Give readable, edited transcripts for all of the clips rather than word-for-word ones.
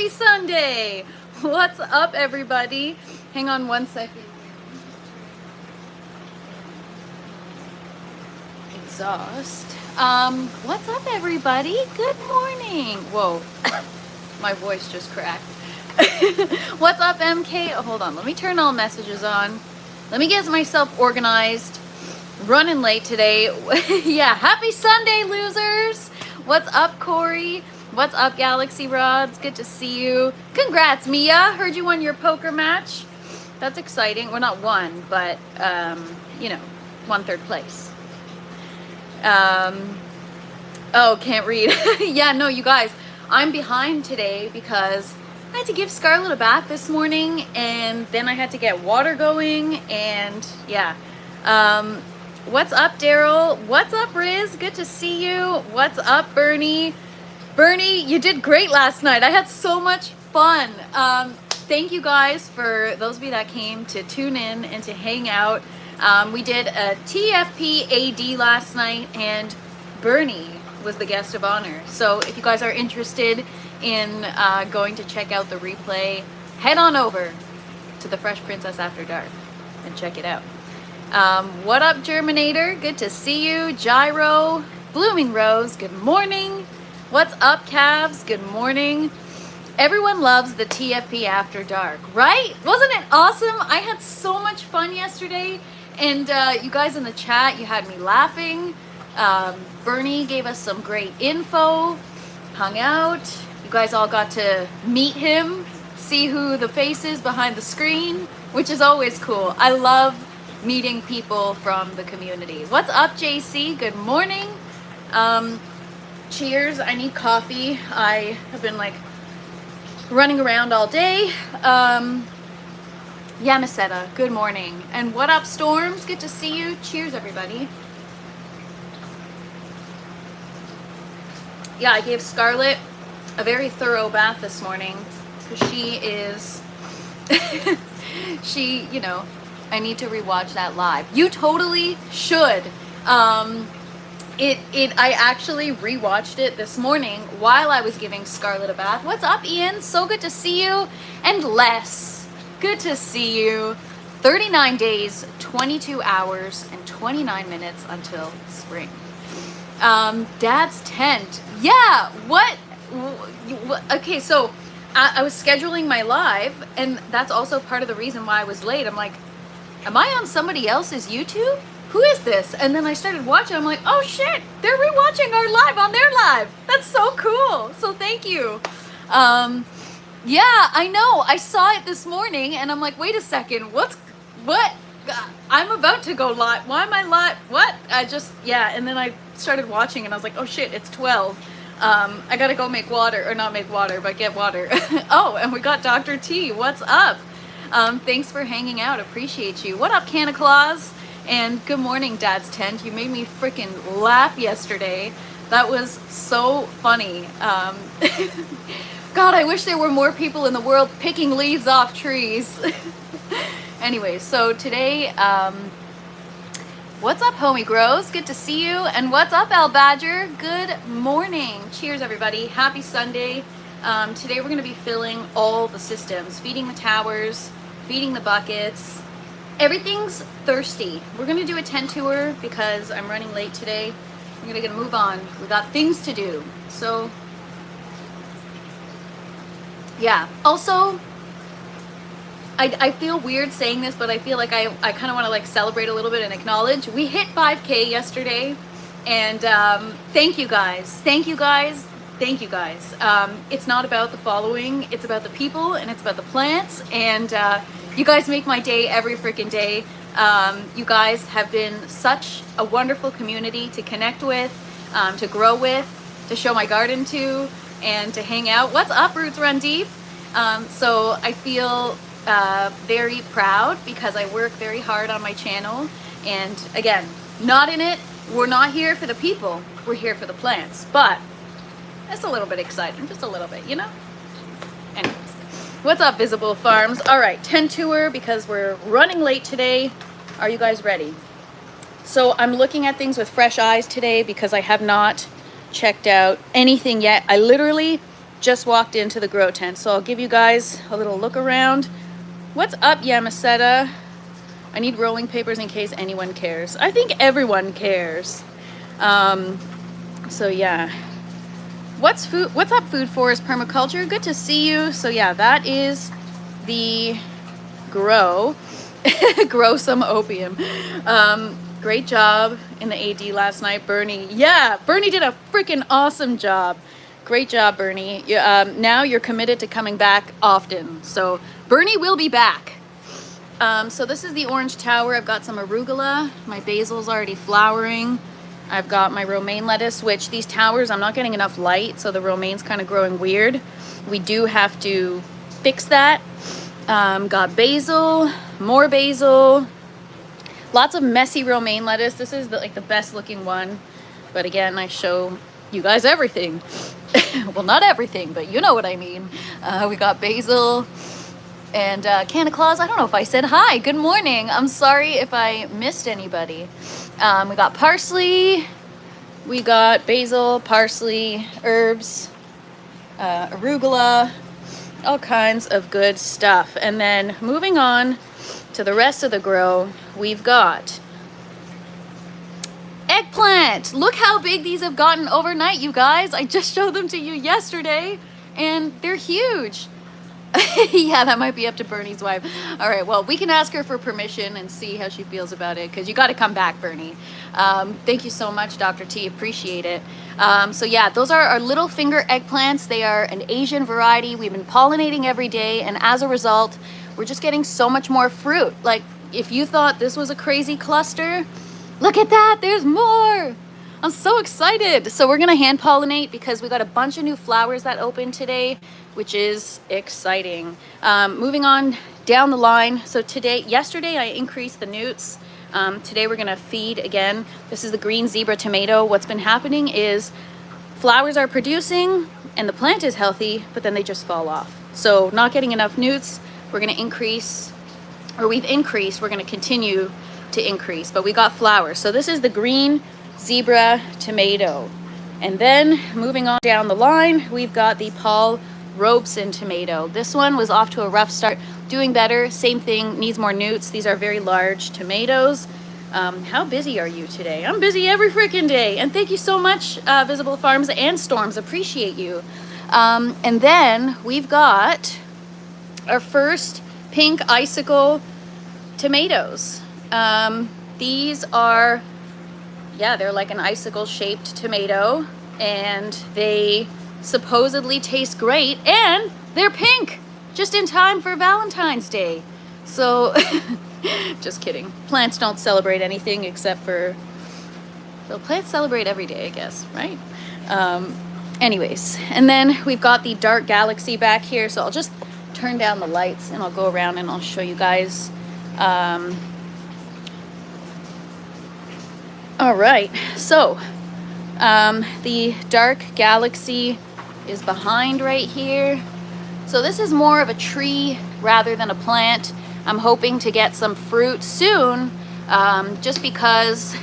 Happy Sunday! What's up, everybody? Hang on one second. Exhaust. What's up, everybody? Good morning. Whoa, my voice just cracked. What's up, MK? Oh, hold on, let me turn all messages on. Let me get myself organized. Running late today. Yeah, happy Sunday, losers. What's up, Corey? What's up, Galaxy Rods? Good to see you. Congrats, Mia. Heard you won your poker match. That's exciting. Well, not won, but, you know, won third place. Oh, can't read. Yeah, no, you guys, I'm behind today because I had to give Scarlett a bath this morning, and then I had to get water going, and yeah. What's up, Daryl? What's up, Riz? Good to see you. What's up, Bernie? Bernie, you did great last night. I had so much fun. Thank you guys for those of you that came to tune in and to hang out. We did a TFP AD last night, and Bernie was the guest of honor. So if you guys are interested in going to check out the replay, head on over to the Fresh Princess After Dark and check it out. What up, Germinator? Good to see you. Gyro, Blooming Rose, good morning. What's up, Cavs? Good morning. Everyone loves the TFP After Dark, right? Wasn't it awesome? I had so much fun yesterday, and you guys in the chat, you had me laughing. Bernie gave us some great info, hung out. You guys all got to meet him, see who the face is behind the screen, which is always cool. I love meeting people from the community. What's up, JC? Good morning. Cheers. I need coffee. I have been like running around all day. Yamaseta, good morning. And what up, Storms? Good to see you. Cheers, everybody. Yeah, I gave Scarlett a very thorough bath this morning because she is she, you know, I need to rewatch that live. You totally should. I actually rewatched it this morning while I was giving Scarlett a bath. What's up, Ian? So good to see you. And Les, good to see you. 39 days, 22 hours, and 29 minutes until spring. Dad's tent. Yeah, what? Okay, so I was scheduling my live, and that's also part of the reason why I was late. I'm like, am I on somebody else's YouTube? Who is this? And then I started watching. I'm like, oh shit, they're rewatching our live on their live. That's so cool. So thank you. Yeah, I know. I saw it this morning, and I'm like, wait a second. What? I'm about to go live. Why am I live? What? Yeah. And then I started watching, and I was like, oh shit, it's 12. I gotta go make water, or not make water, but get water. Oh, and we got Dr. T. What's up? Thanks for hanging out. Appreciate you. What up, Canna Claus? And good morning, Dad's Tent. You made me freaking laugh yesterday. That was so funny. God, I wish there were more people in the world picking leaves off trees. Anyway, so today, what's up, Homie Grows? Good to see you. And what's up, Al Badger? Good morning. Cheers, everybody. Happy Sunday. Today we're going to be filling all the systems, feeding the towers, feeding the buckets. Everything's thirsty. We're going to do a tent tour because I'm running late today. We're going to move on. We got things to do. So, yeah. Also, I feel weird saying this, but I feel like I kind of want to like celebrate a little bit and acknowledge. We hit 5K yesterday, and thank you guys. Thank you guys. Thank you guys. It's not about the following. It's about the people, and it's about the plants, and you guys make my day every freaking day. You guys have been such a wonderful community to connect with, to grow with, to show my garden to, and to hang out. What's up, Roots Run Deep? So I feel very proud because I work very hard on my channel. And again, not in it. We're not here for the people. We're here for the plants. But that's a little bit exciting. Just a little bit, you know? Anyways. What's up, Visible Farms? All right, tent tour because we're running late today. Are you guys ready? So I'm looking at things with fresh eyes today because I have not checked out anything yet. I literally just walked into the grow tent, so I'll give you guys a little look around. What's up, Yamaseta? I need rolling papers in case anyone cares. I think everyone cares. So yeah. What's up, Food Forest Permaculture? Good to see you. So yeah, that is the grow. Grow some opium. Great job in the AD last night, Bernie. Yeah, Bernie did a freaking awesome job. Great job, Bernie. Now you're committed to coming back often. So Bernie will be back. So this is the orange tower. I've got some arugula. My basil's already flowering. I've got my romaine lettuce, which these towers, I'm not getting enough light, so the romaine's kind of growing weird. We do have to fix that. Got basil, more basil, lots of messy romaine lettuce. This is like the best looking one. But again, I show you guys everything. Well, not everything, but you know what I mean. We got basil. And Canna Claus, I don't know if I said hi. Good morning. I'm sorry if I missed anybody. We got parsley. We got basil, parsley, herbs, arugula, all kinds of good stuff. And then moving on to the rest of the grow, we've got eggplant. Look how big these have gotten overnight, you guys. I just showed them to you yesterday, and they're huge. Yeah, that might be up to Bernie's wife. All right, well, we can ask her for permission and see how she feels about it, because you got to come back, Bernie. Thank you so much, Dr. T. Appreciate it. So yeah, those are our little finger eggplants. They are an Asian variety. We've been pollinating every day, and as a result, we're just getting so much more fruit. Like, if you thought this was a crazy cluster, look at that, there's more. I'm so excited. So we're gonna hand pollinate because we got a bunch of new flowers that opened today, which is exciting. Moving on down the line. So yesterday I increased the newts. Today we're gonna feed again. This is the green zebra tomato. What's been happening is flowers are producing and the plant is healthy, but then they just fall off. So not getting enough newts. We're gonna increase, or we've increased, we're gonna continue to increase, but we got flowers. So this is the green zebra tomato. And then moving on down the line, we've got the Paul Robeson tomato. This one was off to a rough start, doing better. Same thing, needs more newts. These are very large tomatoes. How busy are you today? I'm busy every freaking day. And thank you so much, Visible Farms and Storms. Appreciate you. And then we've got our first pink icicle tomatoes. These are, yeah, they're like an icicle shaped tomato, and they supposedly taste great, and they're pink just in time for Valentine's Day. So just kidding. Plants don't celebrate anything except for, well, plants celebrate every day, I guess, right? Anyways, and then we've got the dark galaxy back here, so I'll just turn down the lights and I'll go around and I'll show you guys. All right, so the dark galaxy is behind right here. So this is more of a tree rather than a plant. I'm hoping to get some fruit soon, just because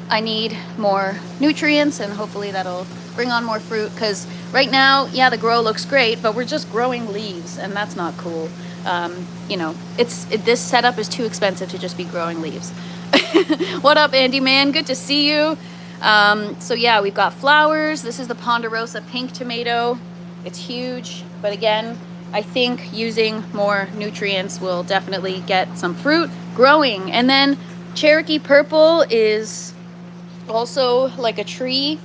I need more nutrients, and hopefully that'll bring on more fruit, because right now, yeah, the grow looks great, but we're just growing leaves, and that's not cool. You know, this setup is too expensive to just be growing leaves. What up, Andy man? Good to see you. So yeah, we've got flowers. This is the Ponderosa pink tomato. It's huge, but again, I think using more nutrients will definitely get some fruit growing. And then Cherokee purple is also like a tree.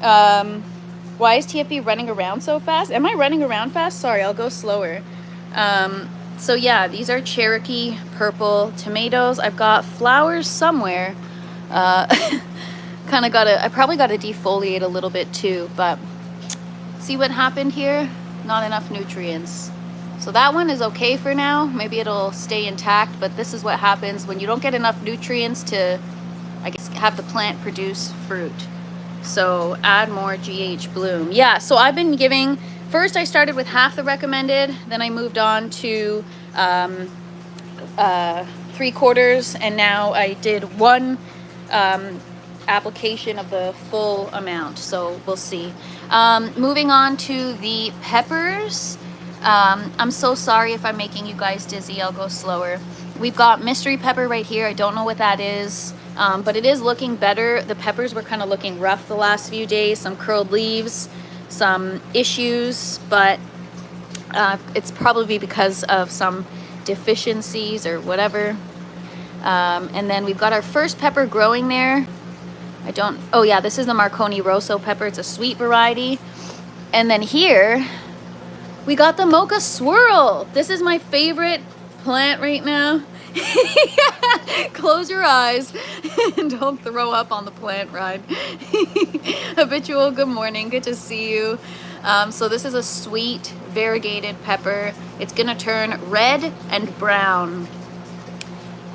Why is TFP running around so fast? Am I running around fast? Sorry, I'll go slower. So yeah, these are Cherokee purple tomatoes. I've got flowers somewhere. I probably gotta defoliate a little bit too, but see what happened here? Not enough nutrients. So that one is okay for now. Maybe it'll stay intact, but this is what happens when you don't get enough nutrients to, I guess, have the plant produce fruit. So add more GH bloom. Yeah, so I've been giving, first I started with half the recommended, then I moved on to 3/4, and now I did one application of the full amount, so we'll see. Moving on to the peppers. I'm so sorry if I'm making you guys dizzy. I'll go slower. We've got mystery pepper right here. I don't know what that is, but it is looking better. The peppers were kind of looking rough the last few days, some curled leaves, some issues, but it's probably because of some deficiencies or whatever. And then we've got our first pepper growing there. Oh yeah, this is the Marconi Rosso pepper. It's a sweet variety. And then here we got the Mocha Swirl. This is my favorite plant right now. Close your eyes and don't throw up on the plant ride. Habitual, good morning, good to see you. So this is a sweet variegated pepper. It's gonna turn red and brown.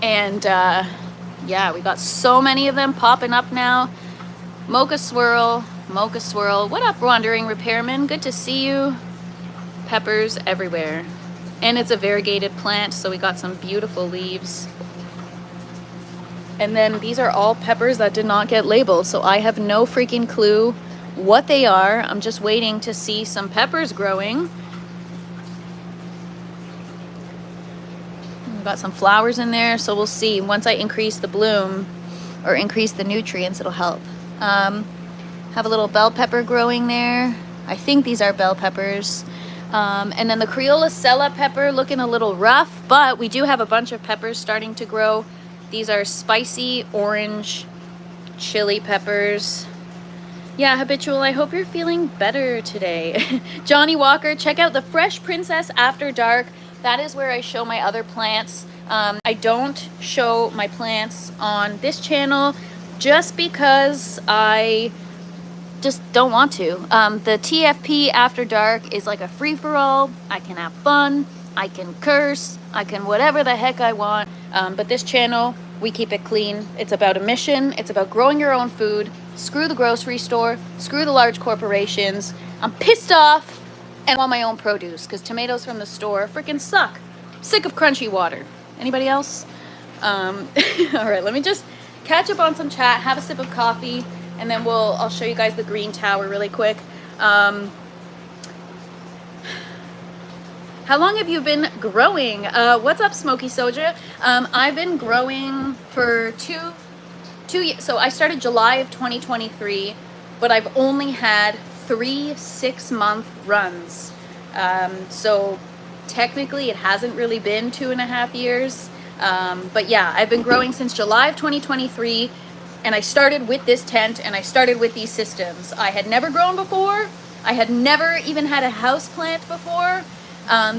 And yeah, we got so many of them popping up now. Mocha Swirl, Mocha Swirl. What up, Wandering Repairman? Good to see you. Peppers everywhere. And it's a variegated plant, so we got some beautiful leaves. And then these are all peppers that did not get labeled, so I have no freaking clue what they are. I'm just waiting to see some peppers growing. We've got some flowers in there, so we'll see. Once I increase the bloom or increase the nutrients, it'll help. Have a little bell pepper growing there. I think these are bell peppers. And then the Criolla Sella pepper looking a little rough, but we do have a bunch of peppers starting to grow. These are spicy orange chili peppers. Yeah, Habitual, I hope you're feeling better today. Johnny Walker, check out the Fresh Princess After Dark. That is where I show my other plants. I don't show my plants on this channel just because I just don't want to. The TFP After Dark is like a free-for-all. I can have fun, I can curse, I can whatever the heck I want. But this channel, we keep it clean. It's about a mission. It's about growing your own food. Screw the grocery store, screw the large corporations. I'm pissed off and want my own produce because tomatoes from the store freaking suck. Sick of crunchy water. Anybody else? All right, let me just catch up on some chat, have a sip of coffee, and then I'll show you guys the green tower really quick. How long have you been growing? What's up, Smoky Soja? I've been growing for two years. So I started July of 2023, but I've only had 3 6-month runs. So technically it hasn't really been 2.5 years. But yeah, I've been growing since July of 2023. And I started with this tent and I started with these systems. I had never grown before. I had never even had a house plant before.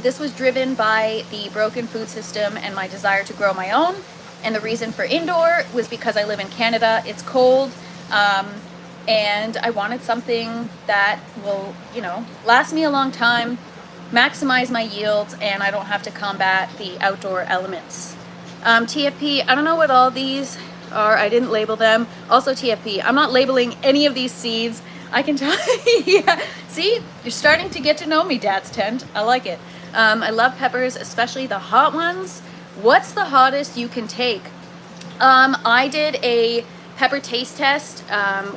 This was driven by the broken food system and my desire to grow my own. And the reason for indoor was because I live in Canada. It's cold. And I wanted something that will, last me a long time, maximize my yields, and I don't have to combat the outdoor elements. TFP, I don't know what all these are. I didn't label them. Also TFP, I'm not labeling any of these seeds. I can tell. Yeah, see, you're starting to get to know me, Dad's tent. I like it. I love peppers, especially the hot ones. What's the hottest you can take? I did a pepper taste test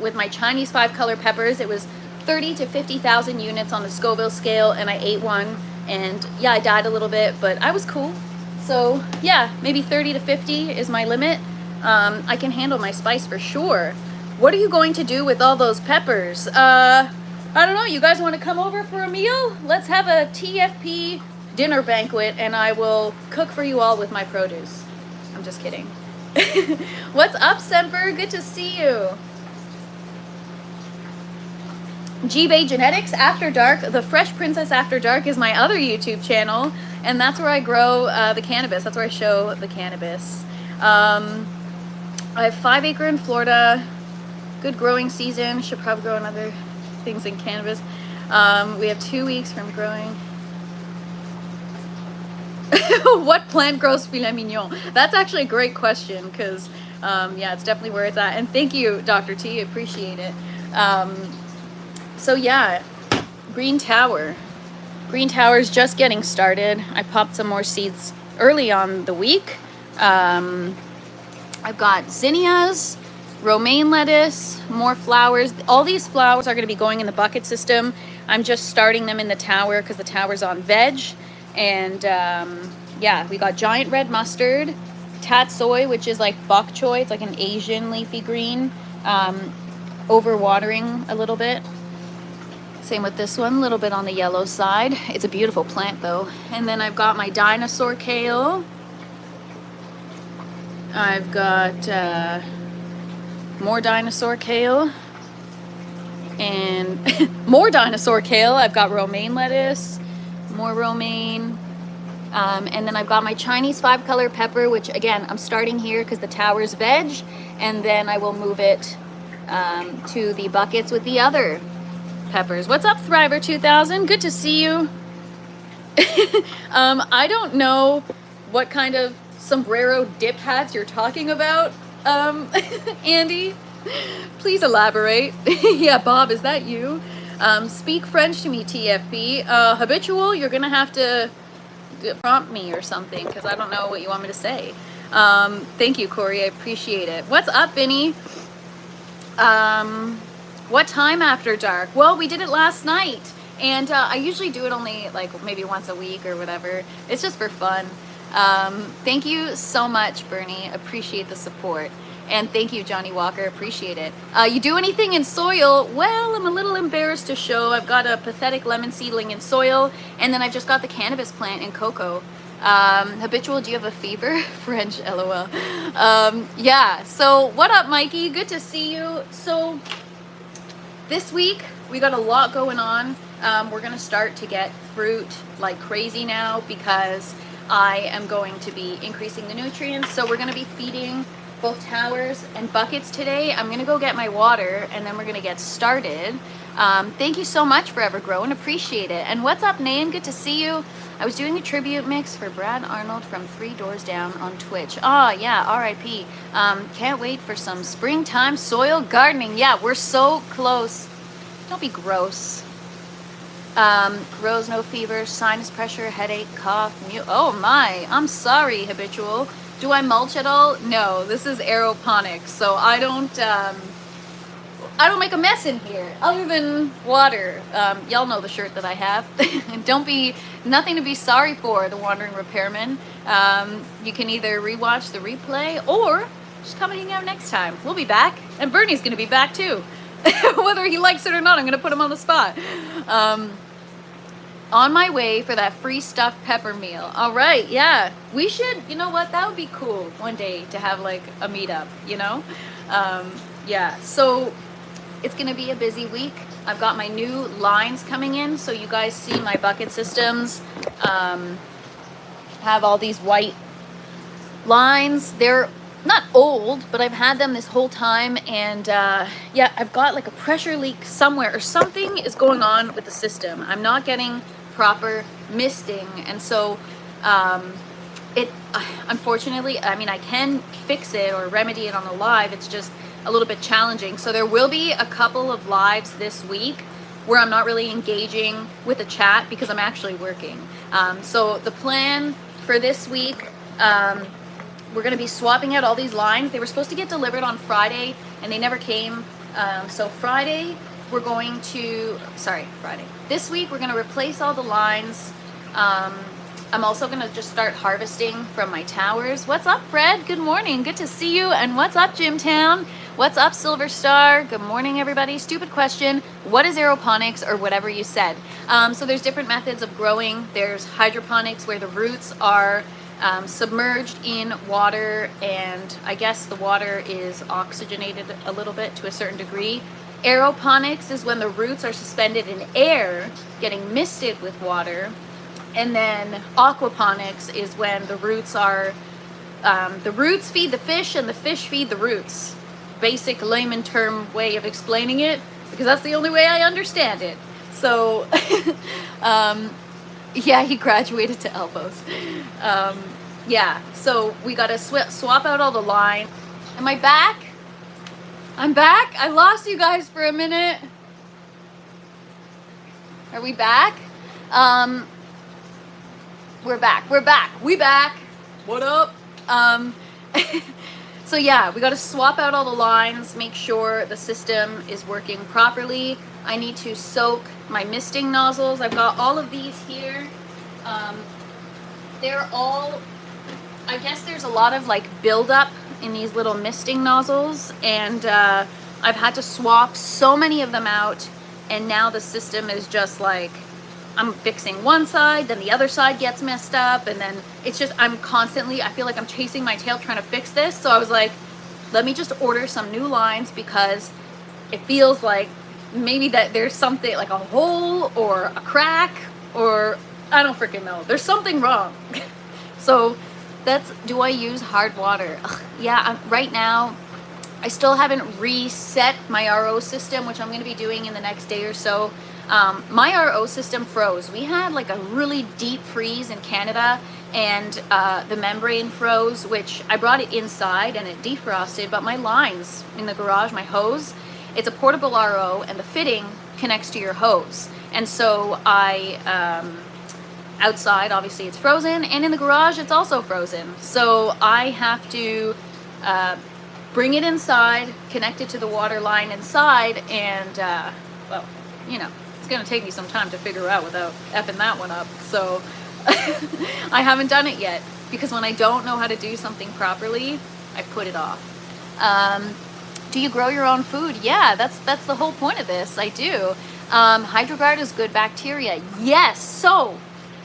with my Chinese 5-color peppers. It was 30 to 50,000 units on the Scoville scale, and I ate one, and yeah, I died a little bit, but I was cool. So yeah, maybe 30 to 50 is my limit. I can handle my spice for sure. What are you going to do with all those peppers? I don't know. You guys want to come over for a meal? Let's have a TFP dinner banquet and I will cook for you all with my produce. I'm just kidding. What's up, Semper? Good to see you. G-Bay Genetics After Dark. The Fresh Princess After Dark is my other YouTube channel, and that's where I grow the cannabis. That's where I show the cannabis. I have 5 acre in Florida. Good growing season. Should probably grow other things in cannabis. We have 2 weeks from growing. What plant grows filet mignon? That's actually a great question because, yeah, it's definitely where it's at. And thank you, Dr. T. Appreciate it. So yeah, Green Tower. Green Tower's just getting started. I popped some more seeds early on the week. I've got zinnias, romaine lettuce, more flowers. All these flowers are going to be going in the bucket system. I'm just starting them in the tower because the tower's on veg. And yeah, we got giant red mustard, tatsoi, which is like bok choy. It's like an Asian leafy green. Overwatering a little bit. Same with this one, a little bit on the yellow side. It's a beautiful plant though. And then I've got my dinosaur kale. I've got more dinosaur kale. And more dinosaur kale. I've got romaine lettuce, more romaine. And then I've got my Chinese 5-color pepper, which again, I'm starting here because the tower's veg. And then I will move it to the buckets with the other peppers. What's up, Thriver 2000? Good to see you. I don't know what kind of sombrero dip hats you're talking about, Andy. Please elaborate. Yeah, Bob, is that you? Speak French to me, TFP. Habitual, you're gonna have to prompt me or something because I don't know what you want me to say. Thank you, Corey. I appreciate it. What's up, Vinny? What time after dark? Well, we did it last night, and I usually do it only like maybe once a week or whatever. It's just for fun. Thank you so much, Bernie. Appreciate the support. And thank you, Johnny Walker. Appreciate it. You do anything in soil? Well, I'm a little embarrassed to show. I've got a pathetic lemon seedling in soil, and then I've just got the cannabis plant in cocoa. Habitual, do you have a fever? French, LOL. Yeah, so what up, Mikey? Good to see you. So this week, we got a lot going on. We're going to start to get fruit like crazy now because I am going to be increasing the nutrients. So we're going to be feeding both towers and buckets today. I'm gonna go get my water and then we're gonna get started. Thank you so much, Forever Grown. Appreciate it. And what's up, Nan? Good to see you. I was doing a tribute mix for Brad Arnold from 3 Doors Down on Twitch. Oh yeah, RIP. Can't wait for some springtime soil gardening. Yeah, we're so close. Don't be gross. Rose, no fever, sinus pressure, headache, cough, mute. Oh my, I'm sorry, Habitual. Do I mulch at all? No, this is aeroponics, so I don't make a mess in here other than water. Y'all know the shirt that I have. Don't be, nothing to be sorry for, the Wandering Repairman. You can either rewatch the replay or just come and hang out next time. We'll be back, and Bernie's gonna be back too. Whether he likes it or not, I'm gonna put him on the spot. On my way for that free stuffed pepper meal. All right, yeah. We should, you know what? That would be cool one day to have like a meetup, you know? Yeah, so it's gonna be a busy week. I've got my new lines coming in, so you guys see my bucket systems have all these white lines. They're not old, but I've had them this whole time, and yeah, I've got like a pressure leak somewhere or something is going on with the system. I'm not getting proper misting, and so it unfortunately, I mean, I can fix it or remedy it on the live. It's just a little bit challenging. So there will be a couple of lives this week where I'm not really engaging with the chat because I'm actually working. So the plan for this week, we're going to be swapping out all these lines. They were supposed to get delivered on Friday and they never came. So Friday we're going to, Friday. This week we're going to replace all the lines. I'm also going to just start harvesting from my towers. What's up, Fred? Good morning. Good to see you. And what's up, Jimtown? What's up, Silver Star? Good morning, everybody. Stupid question. What is aeroponics, or whatever you said? So there's different methods of growing. There's hydroponics where the roots are submerged in water, and I guess the water is oxygenated a little bit to a certain degree. Aeroponics is when the roots are suspended in air, getting misted with water. And then aquaponics is when the roots are, the roots feed the fish and the fish feed the roots. Basic layman term way of explaining it, because that's the only way I understand it. So, yeah, he graduated to elbows. Yeah, so we gotta swap out all the line. Am I back? I'm back? I lost you guys for a minute. Are we back? We're back. We back. What up? So So yeah, we got to swap out all the lines, make sure the system is working properly. I need to soak my misting nozzles. I've got all of these here. They're all, I guess there's a lot of like buildup in these little misting nozzles, and I've had to swap so many of them out, and now the system is just like, I'm fixing one side, then the other side gets messed up, and then it's just, I feel like I'm chasing my tail trying to fix this. So I was like, let me just order some new lines, because it feels like maybe that there's something like a hole or a crack, or I don't freaking know. There's something wrong. So do I use hard water? Ugh, yeah, right now, I still haven't reset my RO system, which I'm going to be doing in the next day or so. My RO system froze. We had like a really deep freeze in Canada, and the membrane froze, which I brought it inside and it defrosted, but my lines in the garage, my hose, it's a portable RO, and the fitting connects to your hose. And so outside, obviously it's frozen, and in the garage it's also frozen. So I have to bring it inside, connect it to the water line inside, and well, you know, it's gonna take me some time to figure out without effing that one up. So I haven't done it yet, because when I don't know how to do something properly, I put it off. Do you grow your own food? Yeah, that's the whole point of this. I do. HydroGuard is good bacteria. Yes. So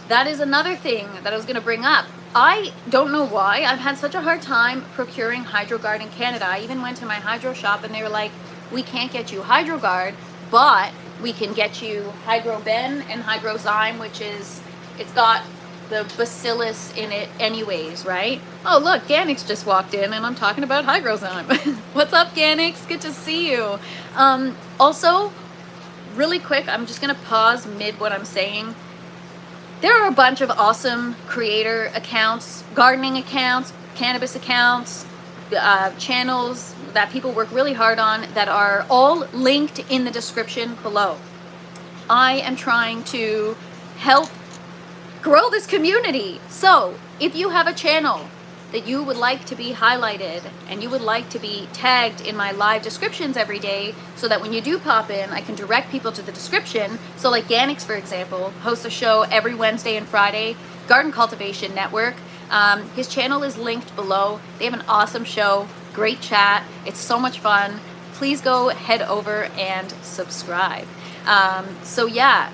that is another thing that I was going to bring up. I don't know why I've had such a hard time procuring HydroGuard in Canada. I even went to my hydro shop, and they were like, we can't get you HydroGuard, but we can get you Hydroben and Hydrozyme, which is, it's got the bacillus in it anyways, right? Oh, look, Ganix just walked in, and I'm talking about Hydrozyme. What's up, Ganix? Good to see you. Also, really quick, I'm just going to pause mid what I'm saying. There are a bunch of awesome creator accounts, gardening accounts, cannabis accounts, channels that people work really hard on, that are all linked in the description below. I am trying to help grow this community. So if you have a channel that you would like to be highlighted, and you would like to be tagged in my live descriptions every day, so that when you do pop in, I can direct people to the description. So like Ganix, for example, hosts a show every Wednesday and Friday, Garden Cultivation Network. His channel is linked below. They have an awesome show, great chat. It's so much fun. Please go head over and subscribe. So yeah,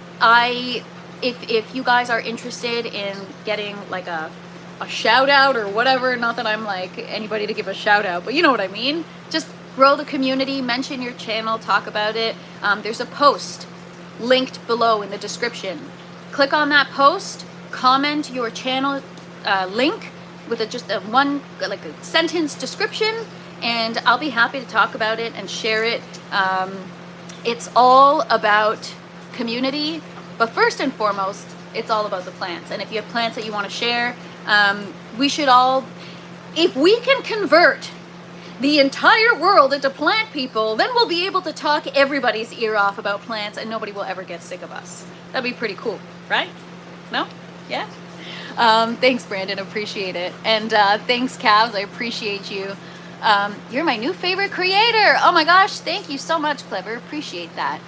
if you guys are interested in getting like a shout out or whatever, not that I'm like anybody to give a shout out, but you know what I mean, just grow the community, mention your channel, talk about it. There's a post linked below in the description. Click on that post, comment your channel link with just a sentence description, and I'll be happy to talk about it and share it. It's all about community, but first and foremost, it's all about the plants. And if you have plants that you want to share, we should all, if we can convert the entire world into plant people, then we'll be able to talk everybody's ear off about plants, and nobody will ever get sick of us. That'd be pretty cool, right? No? Yeah? Thanks, Brandon. Appreciate it. And thanks, Cavs. I appreciate you. You're my new favorite creator. Oh my gosh. Thank you so much, Clever. Appreciate that.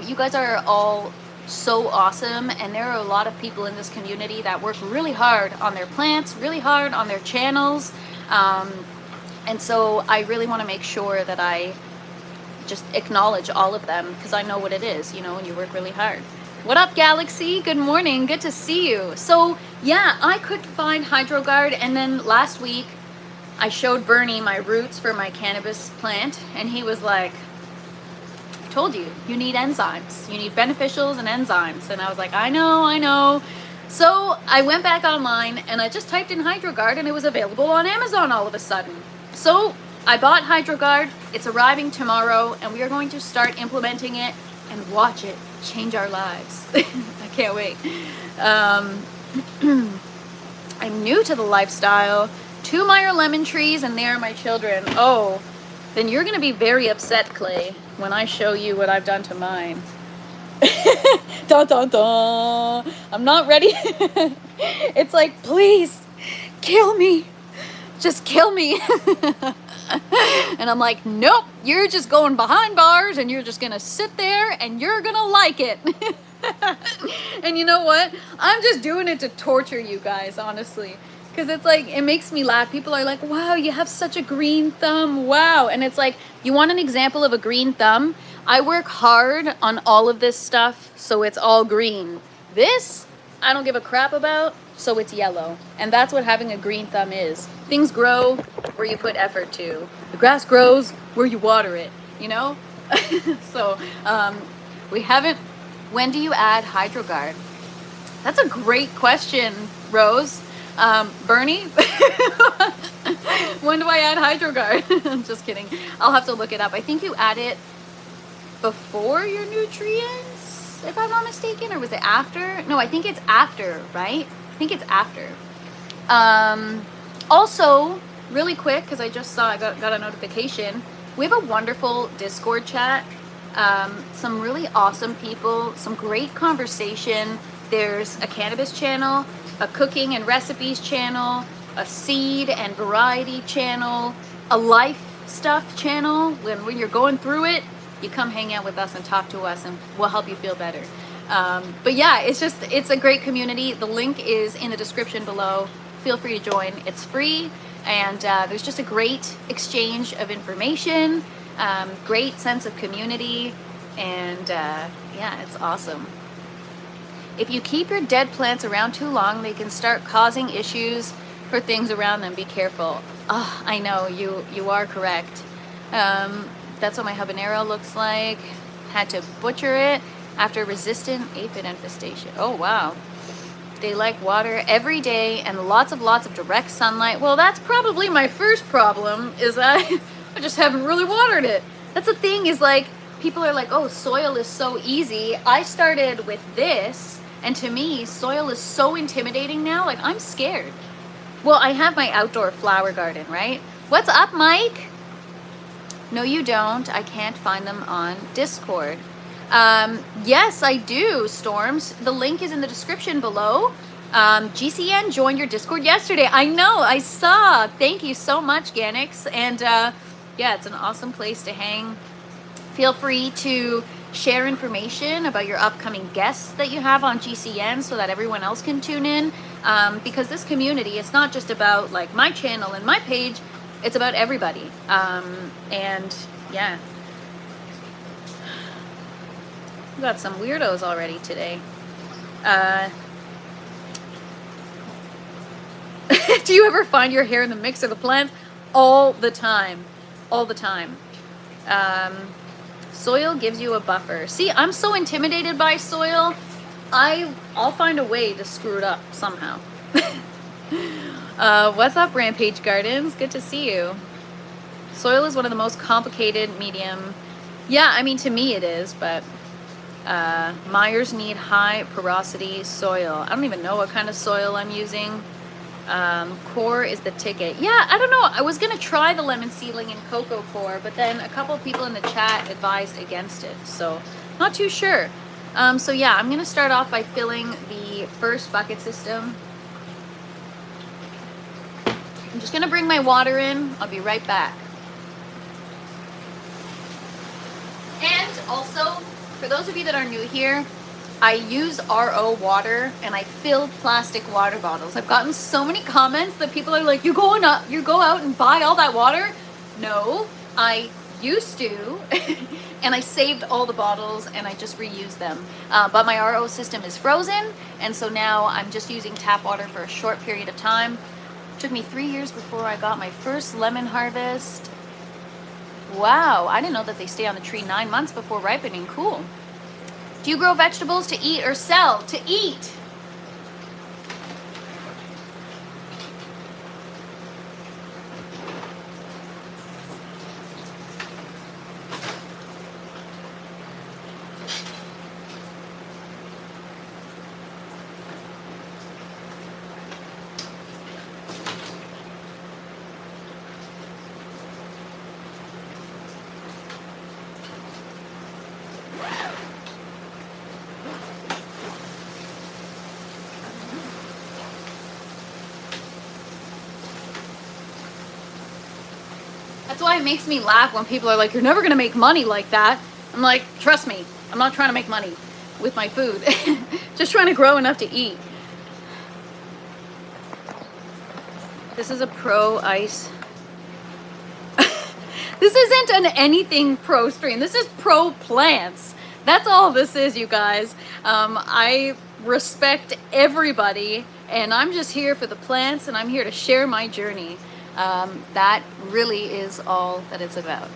You guys are all so awesome, and there are a lot of people in this community that work really hard on their plants, really hard on their channels, and so I really want to make sure that I just acknowledge all of them, because I know what it is, you know, when you work really hard. What up, Galaxy? Good morning. Good to see you. So yeah, I couldn't find HydroGuard, and then last week I showed Bernie my roots for my cannabis plant, and he was like, told you need enzymes, you need beneficials and enzymes. And I was like, I know. So I went back online and I just typed in HydroGuard, and it was available on Amazon all of a sudden. So I bought HydroGuard. It's arriving tomorrow, and we are going to start implementing it and watch it change our lives. I can't wait. I'm new to the lifestyle. 2 Meyer lemon trees, and they are my children. Oh, then you're going to be very upset, Clay, when I show you what I've done to mine. Dun, dun, dun. I'm not ready. It's like, please, kill me. Just kill me. And I'm like, nope, you're just going behind bars and you're just gonna sit there and you're gonna like it. And you know what? I'm just doing it to torture you guys, honestly. Because it's like, it makes me laugh. People are like, wow, you have such a green thumb. Wow. And it's like, you want an example of a green thumb? I work hard on all of this stuff, so it's all green. This, I don't give a crap about, so it's yellow. And that's what having a green thumb is. Things grow where you put effort to. The grass grows where you water it, you know? So, we haven't, when do you add HydroGuard? That's a great question, Rose. Bernie, when do I add HydroGuard? I'm just kidding. I'll have to look it up. I think you add it before your nutrients, if I'm not mistaken, or was it after? No, I think it's after, right? I think it's after. Also, really quick, because I just saw, I got a notification. We have a wonderful Discord chat. Some really awesome people, some great conversation. There's a cannabis channel, a cooking and recipes channel, a seed and variety channel, a life stuff channel. When you're going through it, you come hang out with us and talk to us and we'll help you feel better. But yeah, it's a great community. The link is in the description below. Feel free to join. It's free, and there's just a great exchange of information, great sense of community, and yeah, it's awesome. If you keep your dead plants around too long, they can start causing issues for things around them. Be careful. Oh, I know, you are correct. That's what my habanero looks like. Had to butcher it after resistant aphid infestation. Oh, wow. They like water every day and lots of direct sunlight. Well, that's probably my first problem, is I just haven't really watered it. That's the thing, is like, people are like, oh, soil is so easy. I started with this, and to me, soil is so intimidating now. Like, I'm scared. Well, I have my outdoor flower garden, right? What's up, Mike? No, you don't. I can't find them on Discord. Yes, I do, Storms. The link is in the description below. GCN joined your Discord yesterday. I know, I saw. Thank you so much, Ganix. And yeah, it's an awesome place to hang. Feel free to share information about your upcoming guests that you have on GCN so that everyone else can tune in. Because this community, it's not just about like my channel and my page, it's about everybody. And yeah. We got some weirdos already today. Do you ever find your hair in the mix of the plants? All the time. All the time. Soil gives you a buffer. See, I'm so intimidated by soil. I'll find a way to screw it up somehow. What's up, Rampage Gardens? Good to see you. Soil is one of the most complicated medium. Yeah, I mean, to me it is, but Myers need high porosity soil. I don't even know what kind of soil I'm using. Core is the ticket. Yeah, I don't know. I was gonna try the lemon seedling in cocoa core, but then a couple of people in the chat advised against it, so not too sure. So yeah, I'm gonna start off by filling the first bucket system. I'm just gonna bring my water in. I'll be right back. And also, for those of you that are new here, I use RO water and I fill plastic water bottles. I've gotten so many comments that people are like, you go out and buy all that water? No, I used to, and I saved all the bottles and I just reused them. But my RO system is frozen, and so now I'm just using tap water for a short period of time. It took me 3 years before I got my first lemon harvest. Wow, I didn't know that they stay on the tree 9 months before ripening. Cool. Do you grow vegetables to eat or sell? To eat. That's why it makes me laugh when people are like, you're never gonna make money like that. I'm like, trust me, I'm not trying to make money with my food. Just trying to grow enough to eat. This is a pro ice. This isn't an anything pro stream. This is pro plants. That's all this is, you guys. I respect everybody, and I'm just here for the plants, and I'm here to share my journey. That really is all that it's about.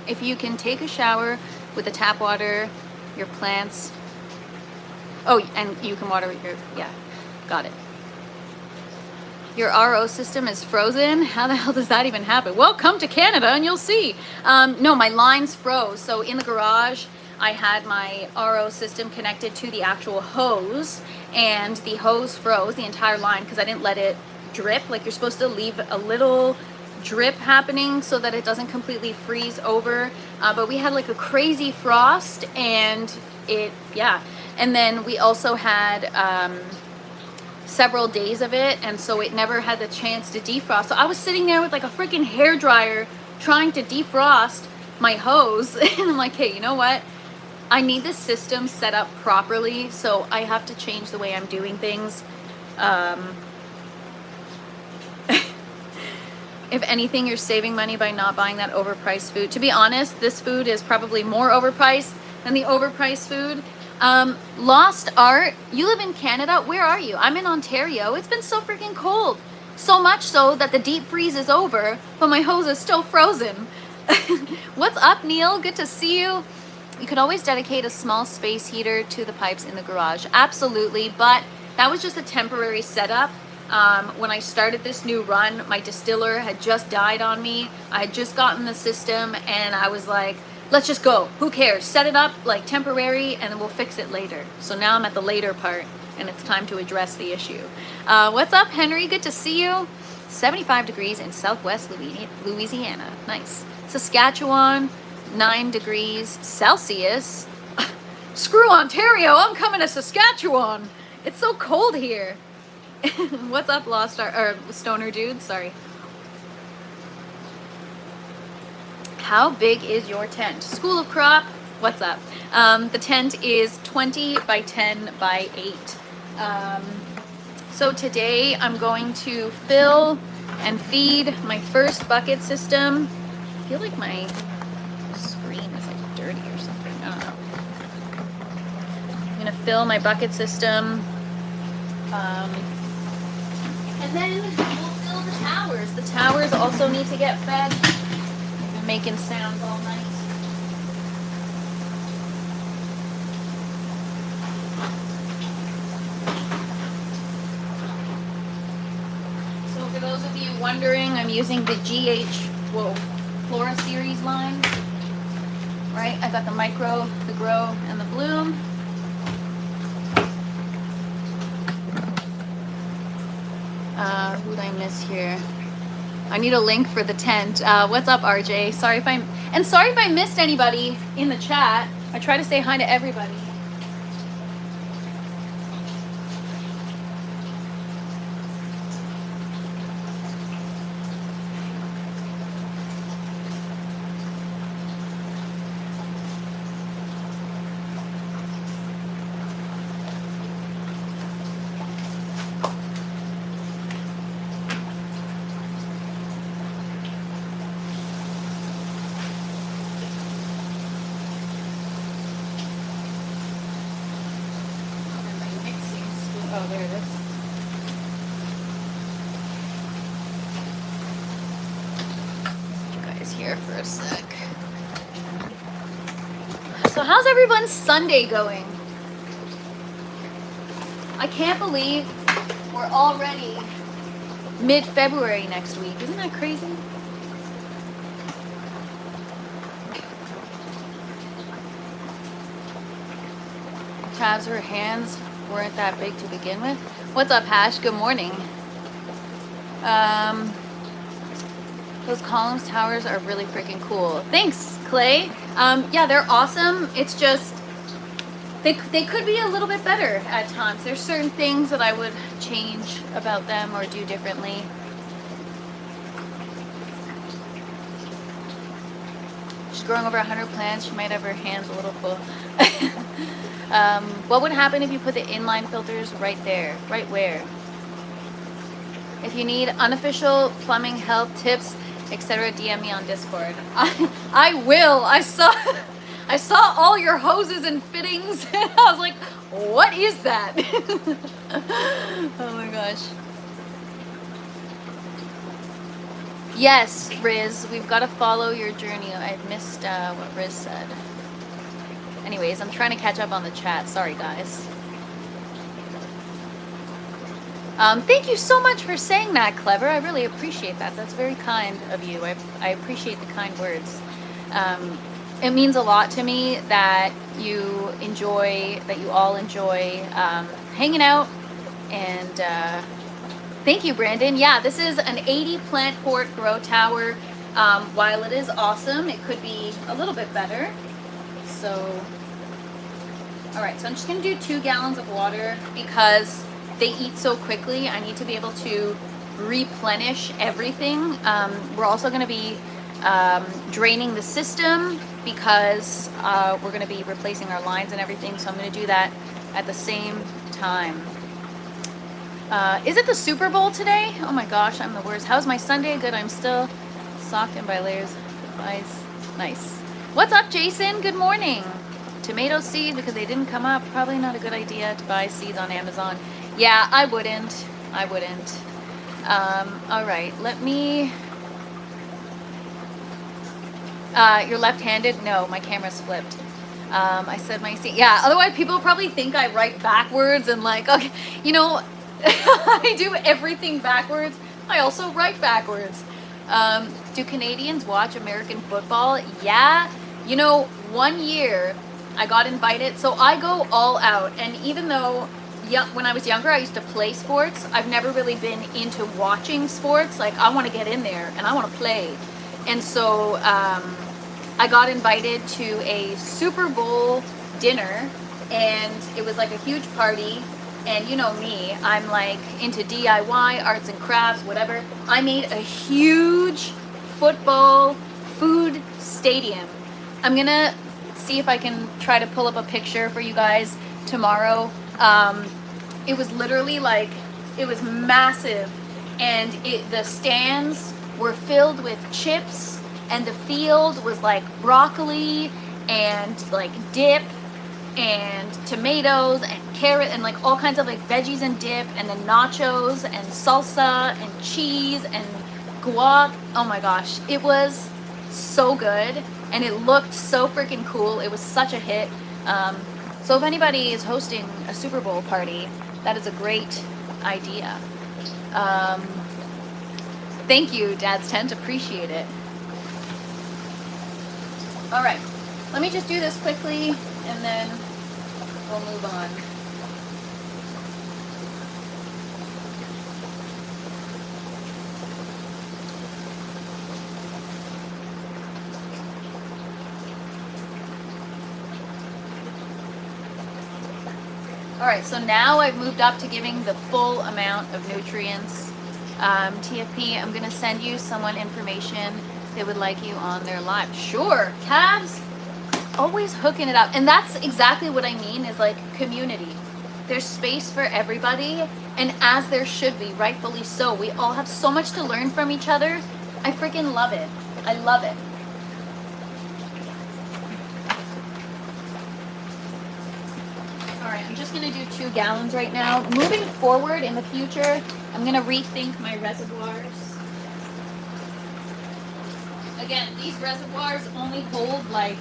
If you can take a shower with the tap water, your plants. Oh, and you can water your, yeah, got it. Your RO system is frozen. How the hell does that even happen? Well, come to Canada and you'll see. No, my lines froze. So in the garage, I had my RO system connected to the actual hose, and the hose froze the entire line because I didn't let it drip. Like, you're supposed to leave a little drip happening so that it doesn't completely freeze over. But we had like a crazy frost, and it, yeah. And then we also had several days of it, and so it never had the chance to defrost. So I was sitting there with like a freaking hair dryer trying to defrost my hose. And I'm like, hey, you know what? I need this system set up properly, so I have to change the way I'm doing things. If anything, you're saving money by not buying that overpriced food. To be honest, this food is probably more overpriced than the overpriced food. Lost Art, you live in Canada. Where are you? I'm in Ontario. It's been so freaking cold. So much so that the deep freeze is over, but my hose is still frozen. What's up, Neil? Good to see you. You could always dedicate a small space heater to the pipes in the garage. Absolutely, but that was just a temporary setup. When I started this new run, my distiller had just died on me. I had just gotten the system, and I was like, let's just go. Who cares? Set it up like temporary, and then we'll fix it later. So now I'm at the later part, and it's time to address the issue. What's up, Henry? Good to see you. 75 degrees in Southwest Louisiana. Nice. Saskatchewan, 9 degrees Celsius. Screw Ontario, I'm coming to Saskatchewan. It's so cold here. What's up, Lost Art, or Stoner Dude? Sorry. How big is your tent? School of Crop, what's up? The tent is 20 by 10 by 8. So today I'm going to fill and feed my first bucket system. I feel like my screen is like dirty or something. I don't know. I'm gonna fill my bucket system. And then we'll fill the towers. The towers also need to get fed. I've been making sounds all night. So for those of you wondering, I'm using the Flora Series line. Right, I got the Micro, the Grow, and the Bloom. Who'd I miss here? I need a link for the tent. What's up, RJ? Sorry if I missed anybody in the chat. I try to say hi to everybody. Oh, there it is. You guys here for a sec. So how's everyone's Sunday going? I can't believe we're already mid-February next week. Isn't that crazy? Tabs, her hands weren't that big to begin with. What's up, Hash? Good morning. Those columns towers are really freaking cool. Thanks, Clay. Yeah, they're awesome. It's just they could be a little bit better at times. There's certain things that I would change about them or do differently. She's growing over 100 plants. She might have her hands a little full. What would happen if you put the inline filters right there? Right where? If you need unofficial plumbing help, tips, etc., DM me on Discord. I will. I saw all your hoses and fittings and I was like, what is that? Oh my gosh. Yes, Riz, we've got to follow your journey. I missed what Riz said. Anyways, I'm trying to catch up on the chat. Sorry, guys. Thank you so much for saying that, Clever. I really appreciate that. That's very kind of you. I appreciate the kind words. It means a lot to me that you all enjoy hanging out. And thank you, Brandon. Yeah, this is an 80 plant port grow tower. While it is awesome, it could be a little bit better. So, all right, so I'm just gonna do 2 gallons of water because they eat so quickly. I need to be able to replenish everything. We're also gonna be draining the system because we're gonna be replacing our lines and everything. So I'm gonna do that at the same time. Is it the Super Bowl today? Oh my gosh, I'm the worst. How's my Sunday? Good, I'm still socked in by layers. Nice. What's up, Jason? Good morning. Tomato seed, because they didn't come up. Probably not a good idea to buy seeds on Amazon. Yeah, I wouldn't. All right, let me... you're left-handed? No, my camera's flipped. I said my seed. Yeah, otherwise people probably think I write backwards and like, okay, you know, I do everything backwards. I also write backwards. Do Canadians watch American football? Yeah. You know, one year I got invited, so I go all out. And even though when I was younger, I used to play sports, I've never really been into watching sports. Like, I want to get in there and I want to play. And so I got invited to a Super Bowl dinner, and it was like a huge party. And you know me, I'm like into DIY, arts and crafts, whatever. I made a huge football food stadium. I'm gonna see if I can try to pull up a picture for you guys tomorrow. It was literally like, it was massive, and the stands were filled with chips, and the field was like broccoli and like dip and tomatoes and carrot and like all kinds of like veggies and dip, and then nachos and salsa and cheese and guac. Oh my gosh, it was so good and it looked so freaking cool. It was such a hit. So if anybody is hosting a Super Bowl party, that is a great idea. Thank you, Dad's Tent. Appreciate it. All right, let me just do this quickly and then we'll move on. All right, so now I've moved up to giving the full amount of nutrients. TFP, I'm gonna send you someone information they would like you on their live. Sure, Cavs, always hooking it up. And that's exactly what I mean, is like community. There's space for everybody, and as there should be, rightfully so. We all have so much to learn from each other. I freaking love it. I love it. All right, I'm just gonna do 2 gallons right now. Moving forward in the future, I'm gonna rethink my reservoirs. Again, these reservoirs only hold like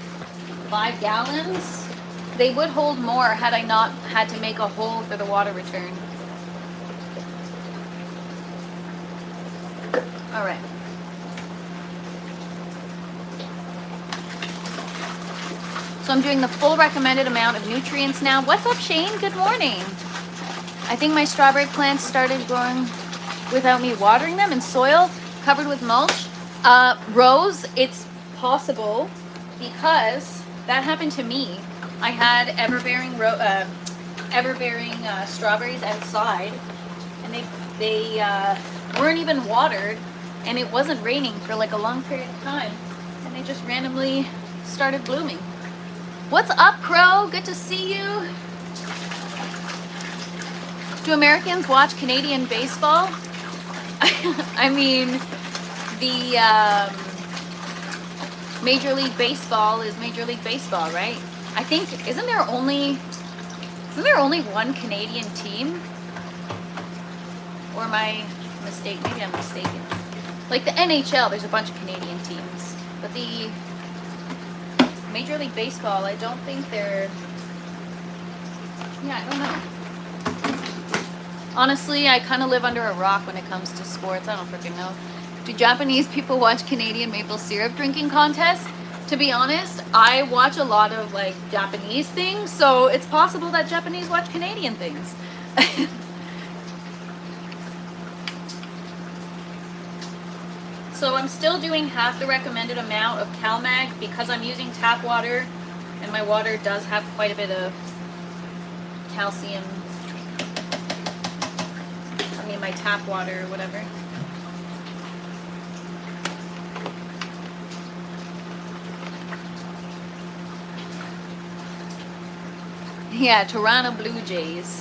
5 gallons. They would hold more had I not had to make a hole for the water return. All right. So I'm doing the full recommended amount of nutrients now. What's up, Shane? Good morning. I think my strawberry plants started growing without me watering them in soil covered with mulch. Rose, it's possible because that happened to me. I had everbearing strawberries outside, and they weren't even watered, and it wasn't raining for like a long period of time, and they just randomly started blooming. What's up, Crow? Good to see you. Do Americans watch Canadian baseball? I mean, the Major League Baseball is Major League Baseball, right? I think, isn't there only one Canadian team? Or am I mistaken? Maybe I'm mistaken. Like the NHL, there's a bunch of Canadian teams. But the Major League Baseball, I don't think they're... Yeah, I don't know. Honestly, I kind of live under a rock when it comes to sports. I don't freaking know. Do Japanese people watch Canadian maple syrup drinking contests? To be honest, I watch a lot of like Japanese things, so it's possible that Japanese watch Canadian things. So I'm still doing half the recommended amount of CalMag because I'm using tap water, and my water does have quite a bit of calcium. I mean, my tap water or whatever. Yeah, Toronto Blue Jays.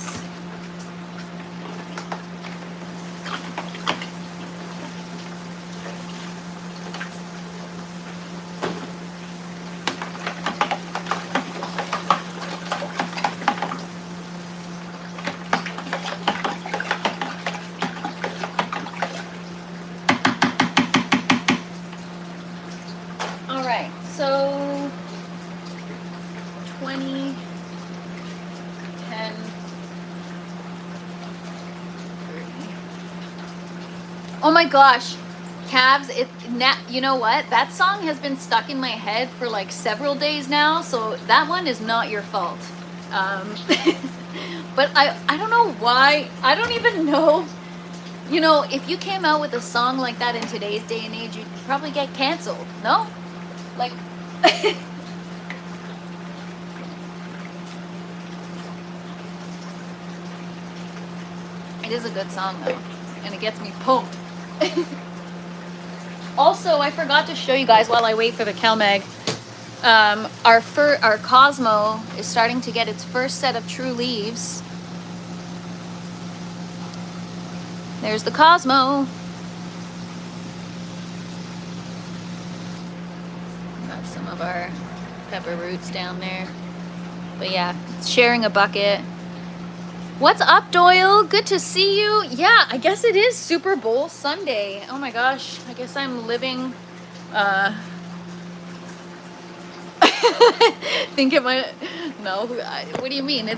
Oh my gosh, Cavs, you know what? That song has been stuck in my head for like several days now, so that one is not your fault. But I don't know why. I don't even know. You know, if you came out with a song like that in today's day and age, you'd probably get canceled, no? Like... It is a good song though, and it gets me pumped. Also, I forgot to show you guys while I wait for the CalMag. Our Cosmo is starting to get its first set of true leaves. There's the Cosmo. Got some of our pepper roots down there. But yeah, it's sharing a bucket. What's up, Doyle? Good to see you. Yeah, I guess it is Super Bowl Sunday. Oh my gosh, I guess I'm living, think it might, no, what do you mean?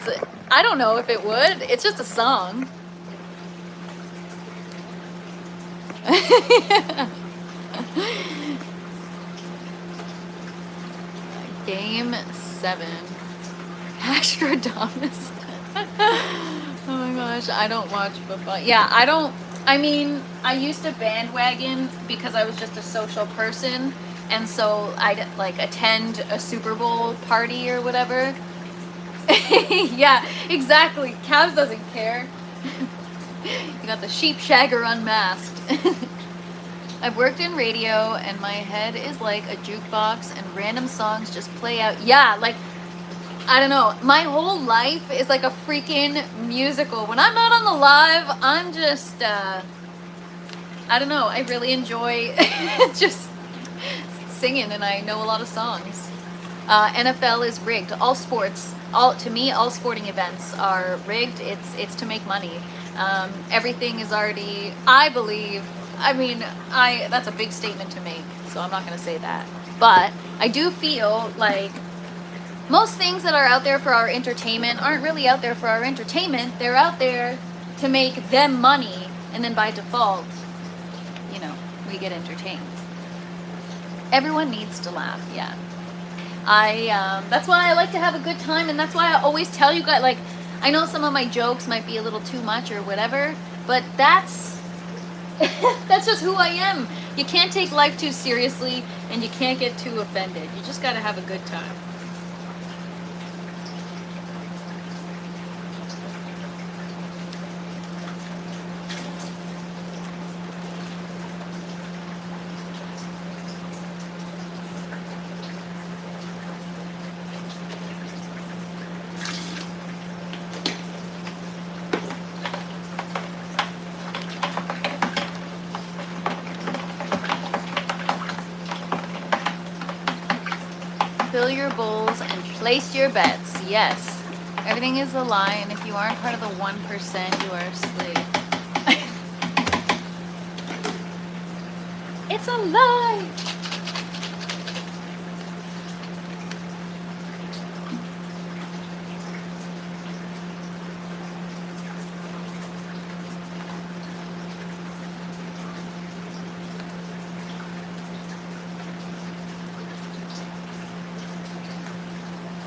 I don't know if it would. It's just a song. Game 7. Astradamus. Oh my gosh, I don't watch football. Yeah, I mean, I used to bandwagon because I was just a social person, and so I'd like attend a Super Bowl party or whatever. Yeah, exactly. Cavs doesn't care. You got the sheep shagger unmasked. I've worked in radio and my head is like a jukebox and random songs just play out. Yeah, like, I don't know. My whole life is like a freaking musical. When I'm not on the live, I'm just, I don't know. I really enjoy just singing, and I know a lot of songs. NFL is rigged. All sports, to me, all sporting events are rigged. It's to make money. Everything is already, I believe, I mean, that's a big statement to make, so I'm not going to say that. But I do feel like most things that are out there for our entertainment aren't really out there for our entertainment. They're out there to make them money, and then by default, you know, we get entertained. Everyone needs to laugh, yeah. That's why I like to have a good time, and that's why I always tell you guys, like, I know some of my jokes might be a little too much or whatever, but that's just who I am. You can't take life too seriously, and you can't get too offended. You just gotta have a good time. fill your bowls, and place your bets. Yes, everything is a lie, and if you aren't part of the 1%, you are a slave. It's a lie!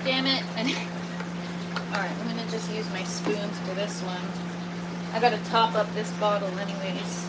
Damn it. Alright, I'm gonna just use my spoons for this one. I gotta top up this bottle anyways.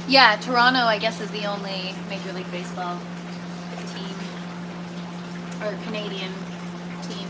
Yeah, Toronto, I guess, is the only Major League Baseball team, or Canadian team.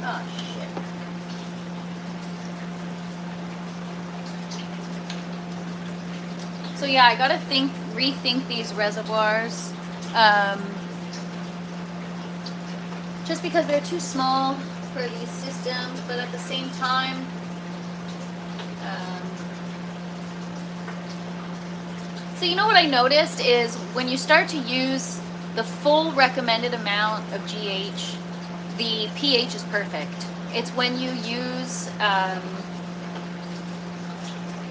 Oh, shit. So yeah, I gotta rethink these reservoirs. Just because they're too small for these systems, but at the same time, so you know what I noticed is when you start to use the full recommended amount of GH, the pH is perfect. It's when you use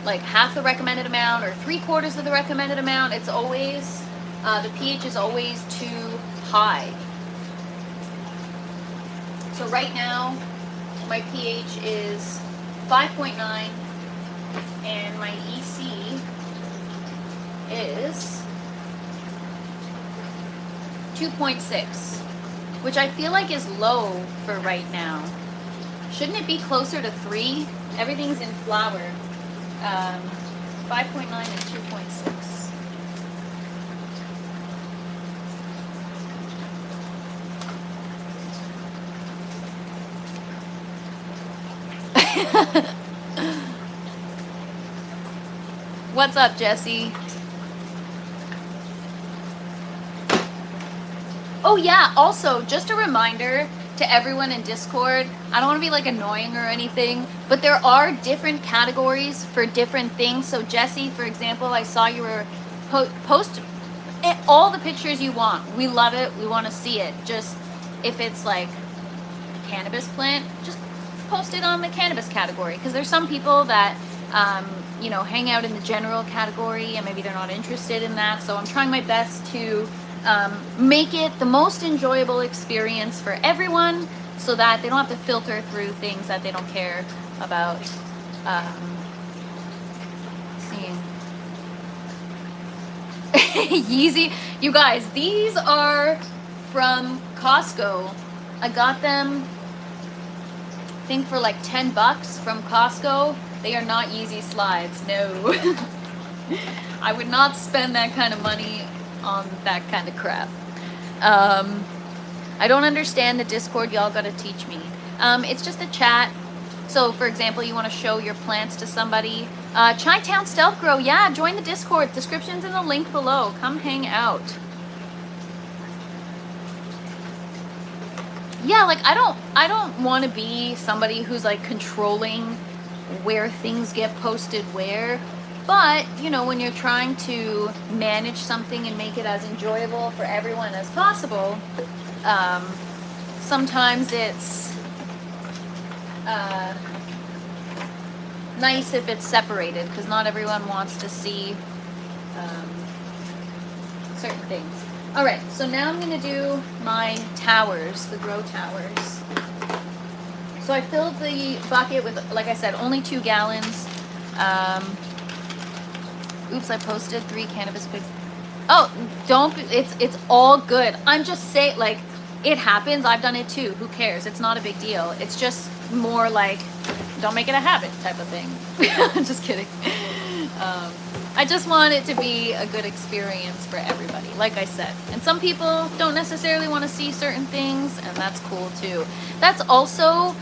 like half the recommended amount or 3/4 of the recommended amount, it's always, the pH is always too high. So right now, my pH is 5.9 and my EC is 2.6, which I feel like is low for right now. Shouldn't it be closer to 3? Everything's in flour. 5.9 and 2.6. What's up, Jesse? Oh yeah, also, just a reminder to everyone in Discord, I don't want to be like annoying or anything, but there are different categories for different things. So Jesse, for example, I saw you were post all the pictures you want. We love it. We want to see it. Just if it's like a cannabis plant, just post it on the cannabis category, because there's some people that you know, hang out in the general category and maybe they're not interested in that. So I'm trying my best to make it the most enjoyable experience for everyone, so that they don't have to filter through things that they don't care about seeing. Yeezy, you guys, these are from Costco. I got them, I think, for like $10 from Costco. They are not Yeezy slides, no. I would not spend that kind of money on that kind of crap. I don't understand the Discord, y'all gotta teach me. It's just a chat. So for example, you want to show your plants to somebody. Chi-Town Stealth Grow, yeah, join the Discord. Description's in the link below. Come hang out. yeah, like I don't want to be somebody who's like controlling where things get posted where. But, you know, when you're trying to manage something and make it as enjoyable for everyone as possible, um, sometimes it's nice if it's separated, because not everyone wants to see certain things. All right, so now I'm going to do my towers, the grow towers. So I filled the bucket with, like I said, only 2 gallons. Oops, I posted 3 cannabis pigs. Oh, don't, it's all good. I'm just saying, like, it happens. I've done it too. Who cares? It's not a big deal. It's just more like, don't make it a habit type of thing. Just kidding. I just want it to be a good experience for everybody, like I said. And some people don't necessarily want to see certain things, and that's cool too. That's also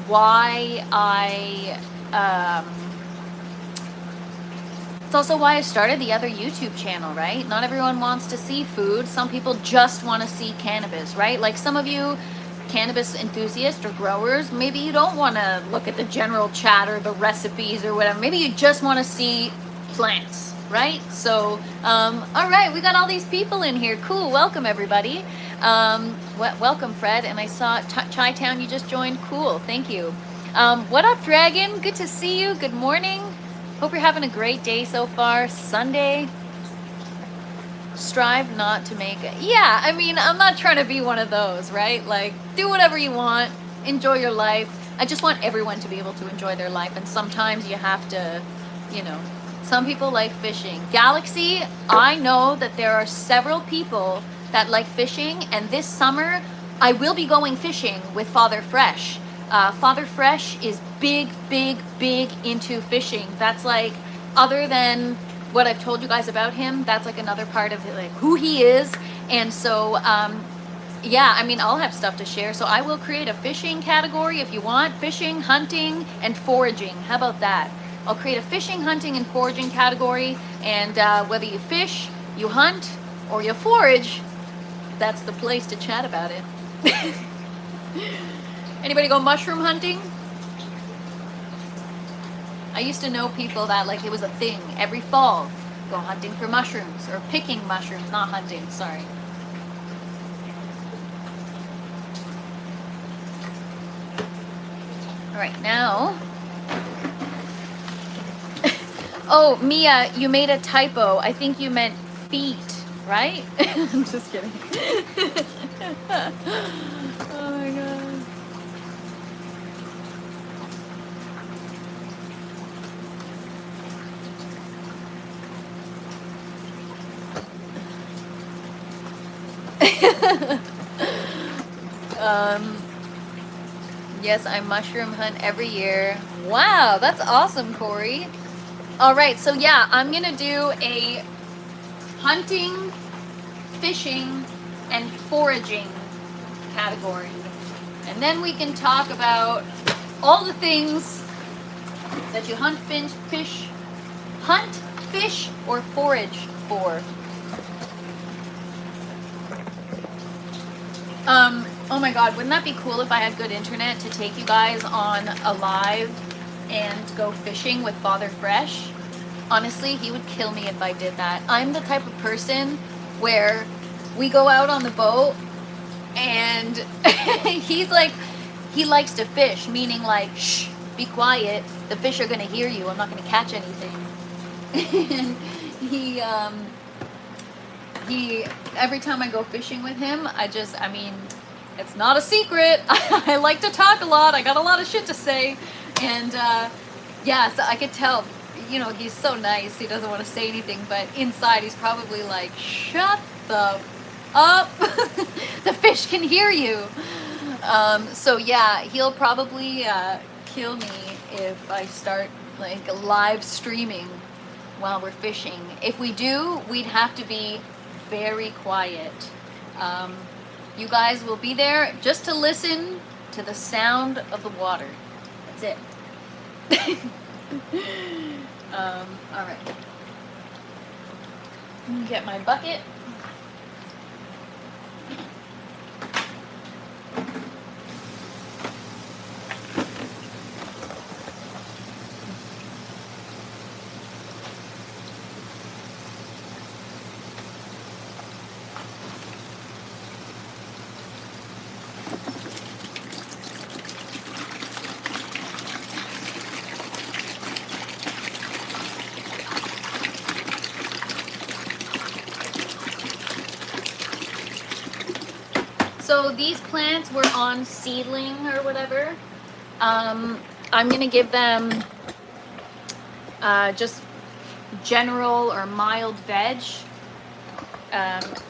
why it's also why I started the other YouTube channel, right? Not everyone wants to see food. Some people just want to see cannabis, right? Like some of you cannabis enthusiasts or growers, maybe you don't want to look at the general chat or the recipes or whatever. Maybe you just want to see plants, right? So, all right, we got all these people in here. Cool, welcome everybody. Welcome Fred, and I saw Chi-Town, you just joined. Cool, thank you. What up Dragon? Good to see you, good morning. Hope you're having a great day so far. Sunday. Strive not to make it. Yeah, I mean, I'm not trying to be one of those, right? Like, do whatever you want, enjoy your life. I just want everyone to be able to enjoy their life, and sometimes you have to, you know, some people like fishing. Galaxy, I know that there are several people that like fishing, and this summer I will be going fishing with Father Fresh. Father Fresh is big into fishing. That's like, other than what I've told you guys about him, that's like another part of like who he is. And so yeah, I mean, I'll have stuff to share, so I will create a fishing category if you want. Fishing, hunting, and foraging. How about that? I'll create a fishing, hunting, and foraging category, and whether you fish, you hunt, or you forage, that's the place to chat about it. Anybody go mushroom hunting? I used to know people that, like, it was a thing every fall. Go hunting for mushrooms, or picking mushrooms, not hunting, sorry. All right, now. Oh, Mia, you made a typo. I think you meant feet, right? I'm just kidding. Oh my God. Yes, I mushroom hunt every year. Wow, that's awesome, Corey. All right, so yeah, I'm gonna do a hunting, fishing, and foraging category. And then we can talk about all the things that you hunt, fish, or forage for. Oh my God, wouldn't that be cool if I had good internet to take you guys on a live and go fishing with Father Fresh? Honestly, he would kill me if I did that. I'm the type of person where we go out on the boat and he's like, he likes to fish, meaning like, shh, be quiet. The fish are gonna hear you. I'm not gonna catch anything. And he, every time I go fishing with him, I mean, it's not a secret. I like to talk a lot. I got a lot of shit to say. And yeah, so I could tell, you know, he's so nice. He doesn't want to say anything, but inside he's probably like, shut the up. The fish can hear you. So yeah, he'll probably kill me if I start like live streaming while we're fishing. If we do, we'd have to be very quiet. You guys will be there just to listen to the sound of the water. That's it. All right. Get my bucket. So these plants were on seedling or whatever. I'm gonna give them just general or mild veg,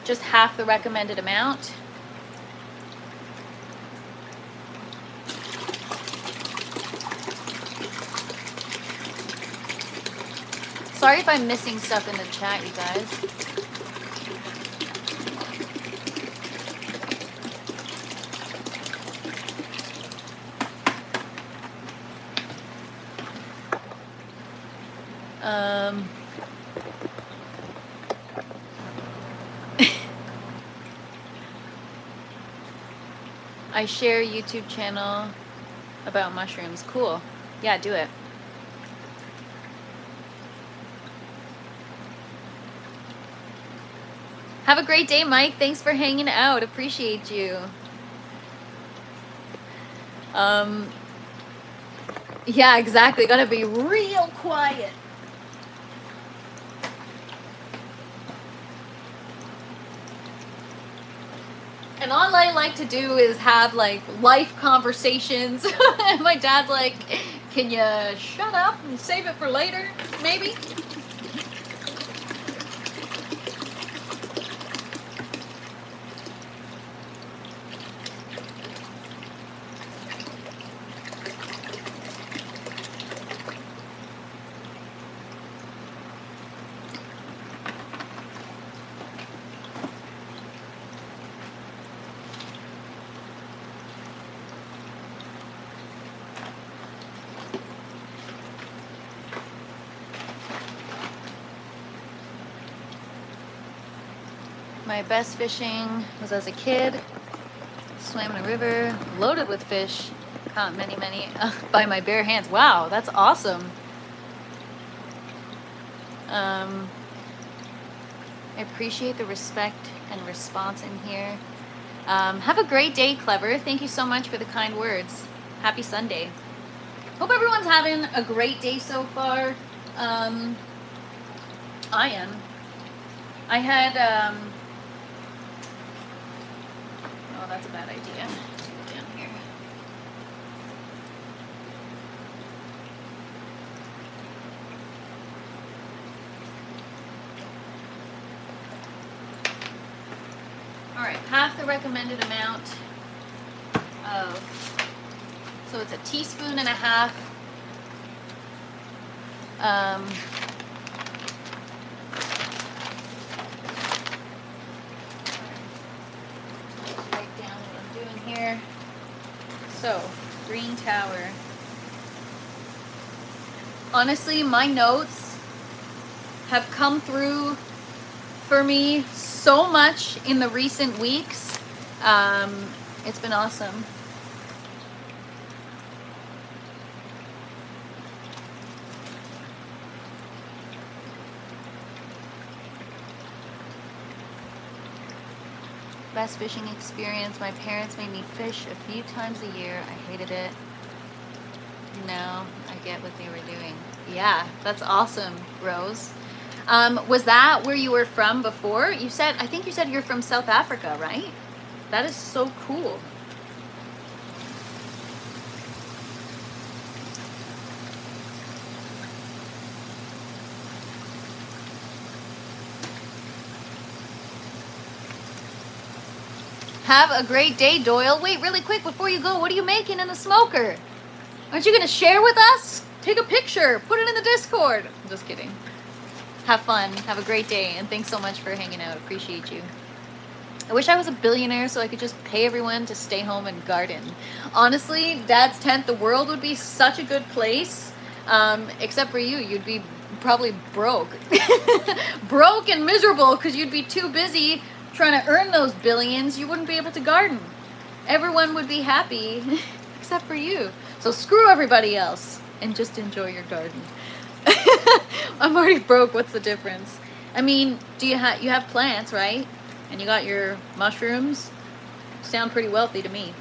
just half the recommended amount. Sorry if I'm missing stuff in the chat, you guys. I share a YouTube channel about mushrooms. Cool. Yeah, do it. Have a great day, Mike. Thanks for hanging out. Appreciate you. Yeah, exactly. Gotta be real quiet. And all I like to do is have like life conversations. And my dad's like, can you shut up and save it for later, maybe? My best fishing was as a kid. Swam in a river loaded with fish. Caught many by my bare hands. Wow, that's awesome. I appreciate the respect and response in here. Have a great day, Clever. Thank you so much for the kind words. Happy Sunday. Hope everyone's having a great day so far. I am. I had, oh, that's a bad idea. Take it down here. All right, half the recommended amount of, so it's a teaspoon and a half. Write down what I'm doing here. So, Green Tower. Honestly, my notes have come through for me so much in the recent weeks. It's been awesome. Best fishing experience. My parents made me fish a few times a year. I hated it. No, I get what they were doing. Yeah, that's awesome, Rose. Was that where you were from before? You said, I think you said you're from South Africa, right? That is so cool. Have a great day, Doyle. Wait, really quick before you go, what are you making in the smoker? Aren't you going to share with us? Take a picture. Put it in the Discord. I'm just kidding. Have fun. Have a great day. And thanks so much for hanging out. Appreciate you. I wish I was a billionaire so I could just pay everyone to stay home and garden. Honestly, Dad's tent, the world would be such a good place. Except for you. You'd be probably broke. Broke and miserable because you'd be too busy trying to earn those billions. You wouldn't be able to garden. Everyone would be happy except for you. So screw everybody else and just enjoy your garden. I'm already broke. What's the difference? I mean, you have plants, right? And you got your mushrooms. Sound pretty wealthy to me.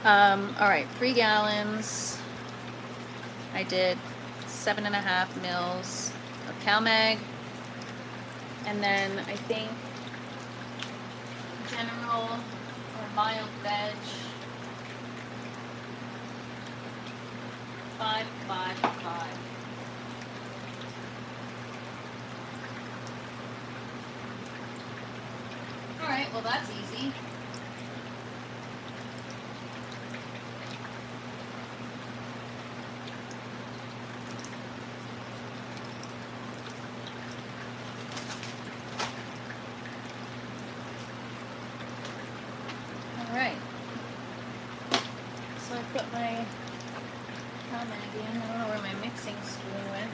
All right, 3 gallons. I did 7.5 mils of CalMag. And then I think general or mild veg. 5, 5, 5. All right, well that's easy. All right. So I put my comment again. I don't know where my mixing spoon went.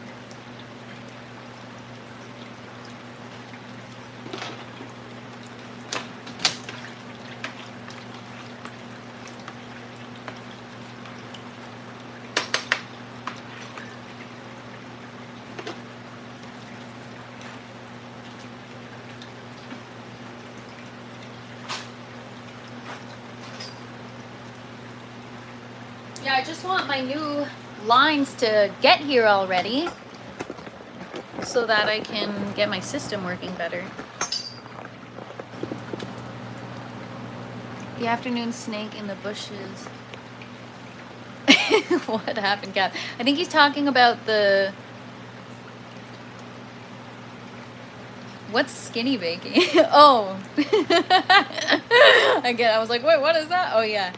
Yeah, I just want my new lines to get here already so that I can get my system working better. The afternoon snake in the bushes. What happened, Kat? I think he's talking about the... What's skinny baking? Oh. Again, I was like, wait, what is that? Oh, yeah.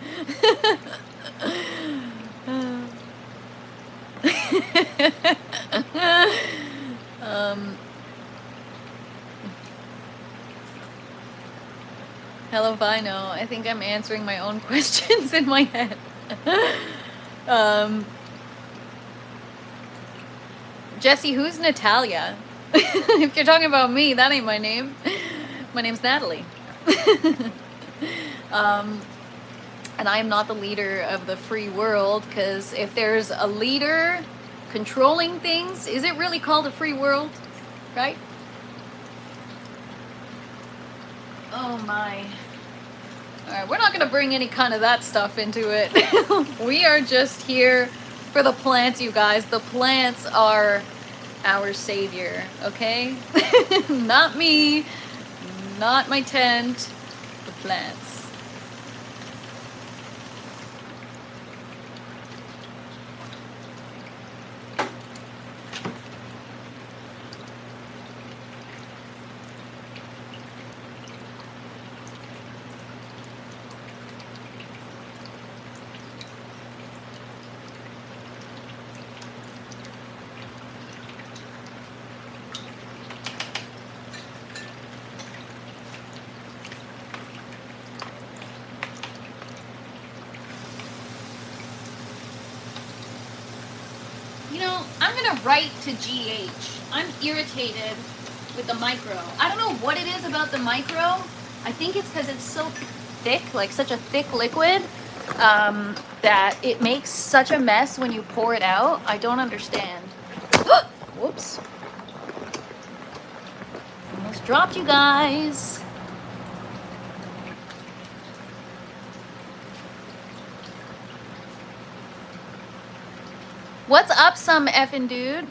Hello, Vino. I think I'm answering my own questions in my head. Jesse, who's Natalia? If you're talking about me, that ain't my name. My name's Natalie. And I am not the leader of the free world, because if there's a leader controlling things, is it really called a free world? Right? Oh my. Alright, we're not going to bring any kind of that stuff into it. We are just here for the plants, you guys. The plants are our savior, okay? Not me, not my tent, the plants. You know, I'm gonna write to GH. I'm irritated with the micro. I don't know what it is about the micro. I think it's because it's so thick, like such a thick liquid, that it makes such a mess when you pour it out. I don't understand. Whoops. Almost dropped, you guys. What's up, some effing dude?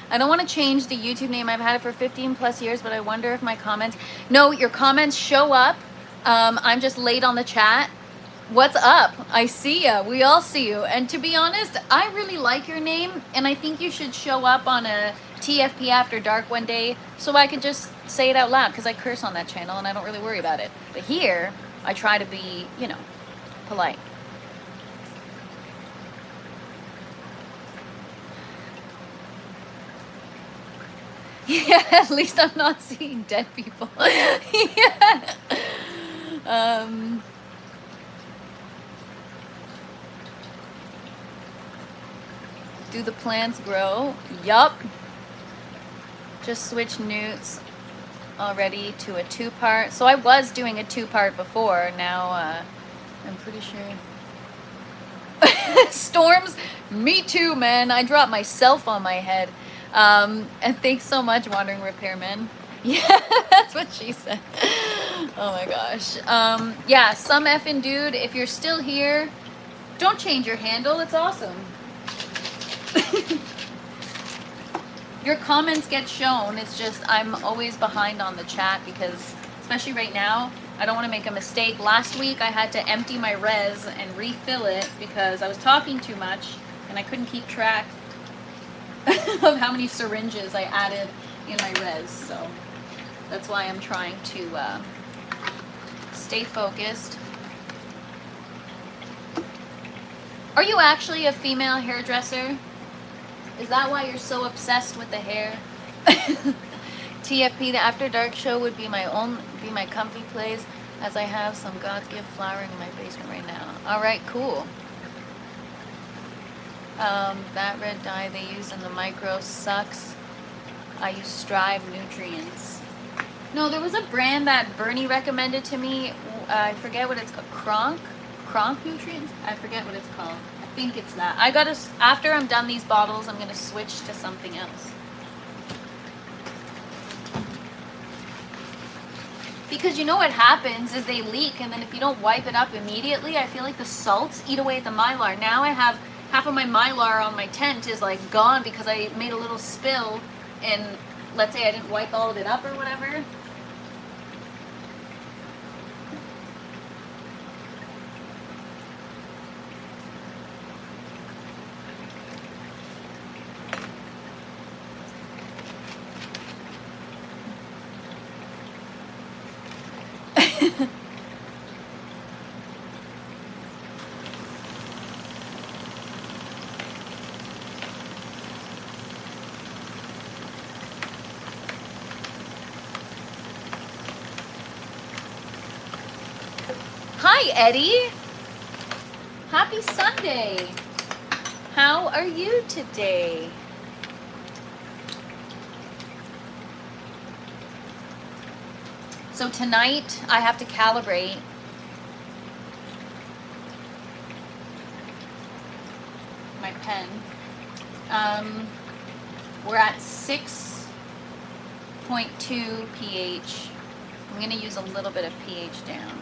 I don't want to change the YouTube name. I've had it for 15 plus years, but I wonder if my comments... No, your comments show up. I'm just late on the chat. What's up? I see ya. We all see you. And to be honest, I really like your name, and I think you should show up on a TFP After Dark one day so I could just say it out loud, because I curse on that channel and I don't really worry about it. But here, I try to be, you know, polite. Yeah, at least I'm not seeing dead people. Yeah. Do the plants grow? Yup. Just switch newts already to a 2-part. So I was doing a 2-part before. Now I'm pretty sure. Storms? Me too, man. I dropped myself on my head. And thanks so much, Wandering Repairman. Yeah, that's what she said. Oh my gosh. Yeah, some effing dude, if you're still here, don't change your handle. It's awesome. Your comments get shown. It's just I'm always behind on the chat because, especially right now, I don't want to make a mistake. Last week I had to empty my res and refill it because I was talking too much and I couldn't keep track of how many syringes I added in my res. So that's why I'm trying to stay focused. Are you actually a female hairdresser? Is that why you're so obsessed with the hair? TFP, the After Dark show would be my comfy place, as I have some God's gift flowering in my basement right now. All right, cool. That red dye they use in the micro sucks. I use Strive Nutrients. No, there was a brand that Bernie recommended to me. I forget what it's called. Kronk Nutrients? I forget what it's called. I think it's that. After I'm done these bottles, I'm gonna switch to something else. Because you know what happens is they leak, and then if you don't wipe it up immediately, I feel like the salts eat away at the Mylar. Now I have half of my Mylar on my tent is like gone because I made a little spill, and let's say I didn't wipe all of it up or whatever. Hi, Eddie. Happy Sunday. How are you today? So tonight I have to calibrate my pen. We're at 6.2 pH. I'm going to use a little bit of pH down.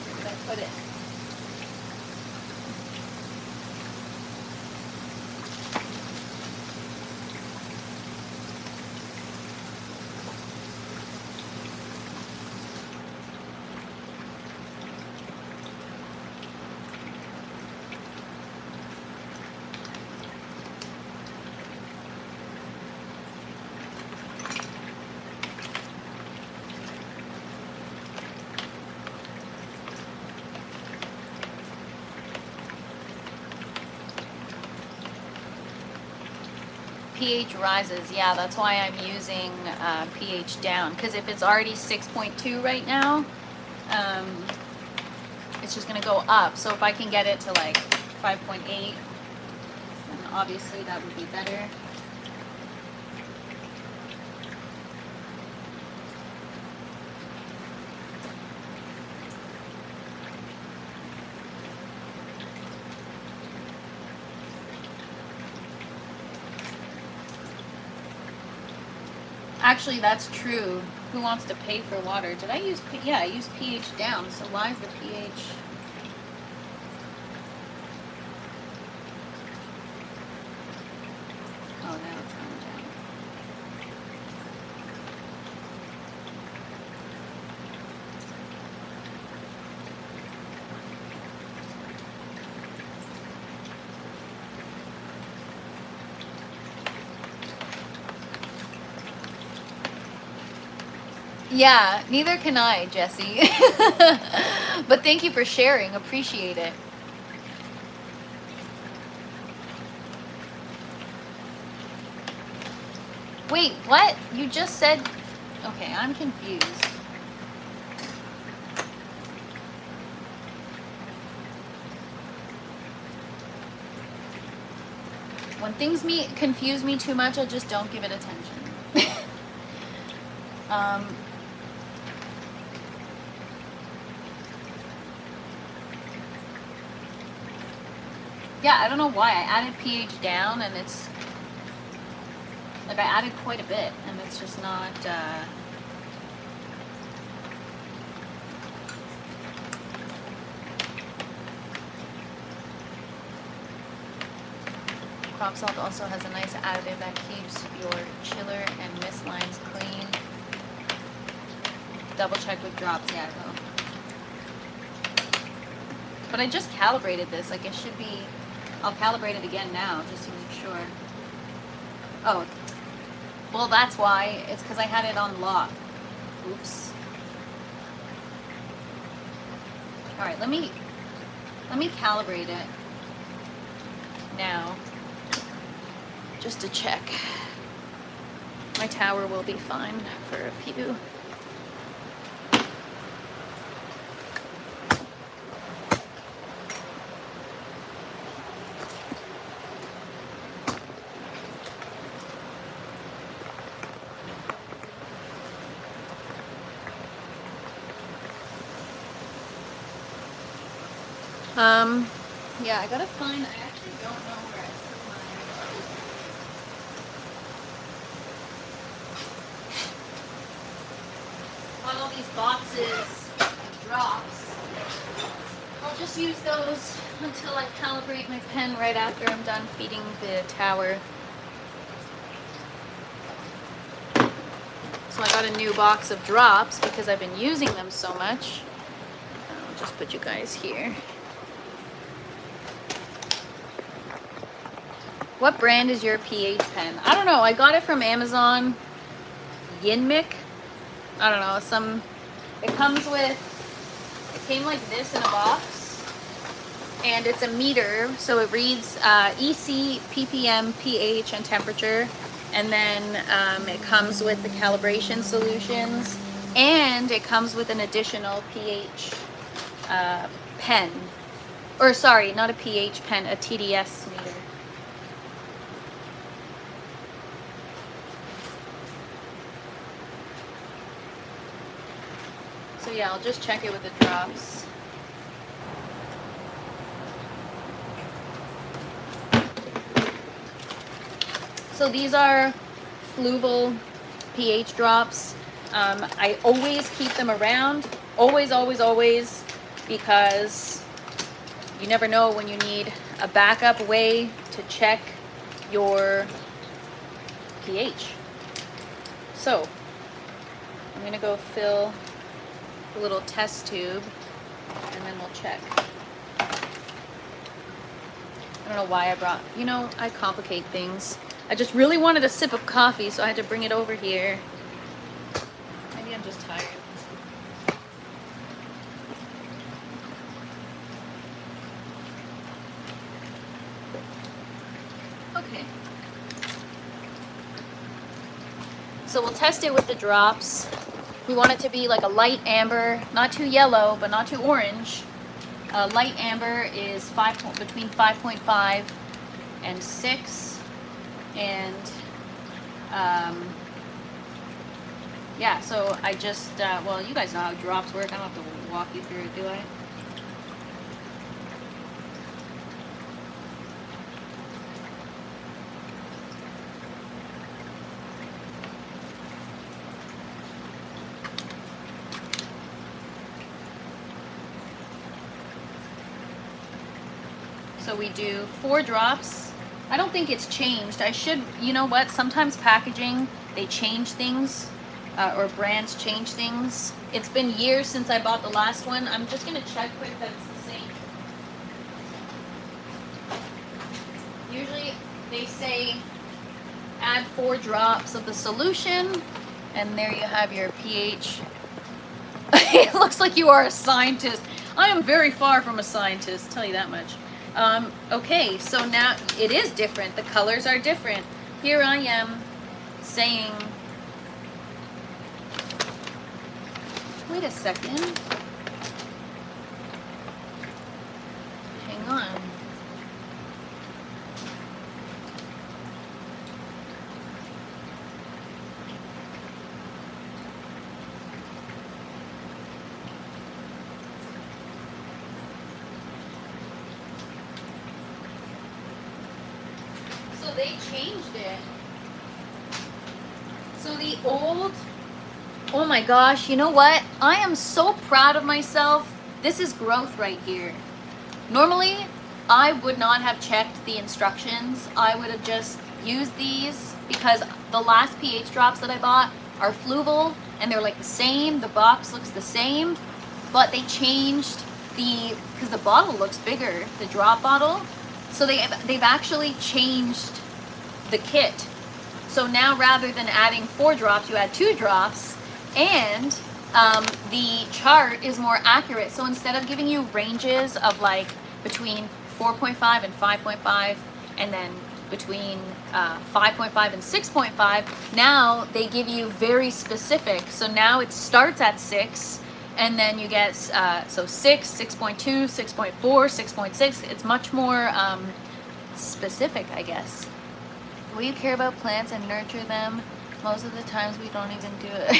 Where did I put it? pH rises. Yeah, that's why I'm using pH down, because if it's already 6.2 right now, it's just going to go up. So if I can get it to like 5.8, then obviously that would be better. Actually, that's true. Who wants to pay for water? Did I use, yeah, I used pH down. So why is the pH? Oh, now it's going down. Yeah, neither can I, Jesse. But thank you for sharing. Appreciate it. Wait, what? You just said... Okay, I'm confused. When things confuse me too much, I just don't give it attention. Yeah, I don't know why. I added pH down, and it's... Like, I added quite a bit, and it's just not... Crop salt also has a nice additive that keeps your chiller and mist lines clean. Double check with drops, yeah, though. But I just calibrated this, like it should be, I'll calibrate it again now just to make sure. Oh, well that's why, it's because I had it on lock. Oops. Alright, let me calibrate it now, just to check. My tower will be fine for a few. Yeah, I gotta find, I actually don't know where I put all these boxes of drops. I'll just use those until I calibrate my pen right after I'm done feeding the tower. So I got a new box of drops because I've been using them so much. I'll just put you guys here. What brand is your pH pen? I don't know. I got it from Amazon. Yinmic. I don't know. It comes with, it came like this in a box. And it's a meter. So it reads EC, ppm, pH, and temperature. And then it comes with the calibration solutions. And it comes with an additional pH pen. Or sorry, not a pH pen, a TDS meter. So yeah, I'll just check it with the drops. So these are Fluval pH drops. I always keep them around. Always, always, always. Because you never know when you need a backup way to check your pH. So I'm gonna go fill a little test tube and then we'll check. I don't know why I brought, you know, I complicate things. I just really wanted a sip of coffee, so I had to bring it over here. Maybe I'm just tired. Okay. So we'll test it with the drops. We want it to be like a light amber, not too yellow, but not too orange. Light amber is between 5.5 and 6. And yeah, so I just, well, you guys know how drops work. I don't have to walk you through it, do I? So we do 4 drops. I don't think it's changed. I should, you know what, sometimes packaging, they change things, or brands change things. It's been years since I bought the last one. I'm just gonna check quick that it's the same. Usually they say add 4 drops of the solution, and there you have your pH. It looks like you are a scientist. I am very far from a scientist, tell you that much. Okay, so now it is different. The colors are different. Here I am saying, wait a second. Hang on. They changed it. So the old, oh my gosh, you know what? I am so proud of myself. This is growth right here. Normally, I would not have checked the instructions. I would have just used these because the last pH drops that I bought are Fluval and they're like the same. The box looks the same, but they changed because the bottle looks bigger, the drop bottle. So they've actually changed the kit. So now rather than adding 4 drops, you add 2 drops, and the chart is more accurate. So instead of giving you ranges of like between 4.5 and 5.5, and then between 5.5 and 6.5, now they give you very specific. So now it starts at 6, and then you get so 6, 6.2, 6.4, 6.6. It's much more specific, I guess. Will you care about plants and nurture them? Most of the times we don't even do it.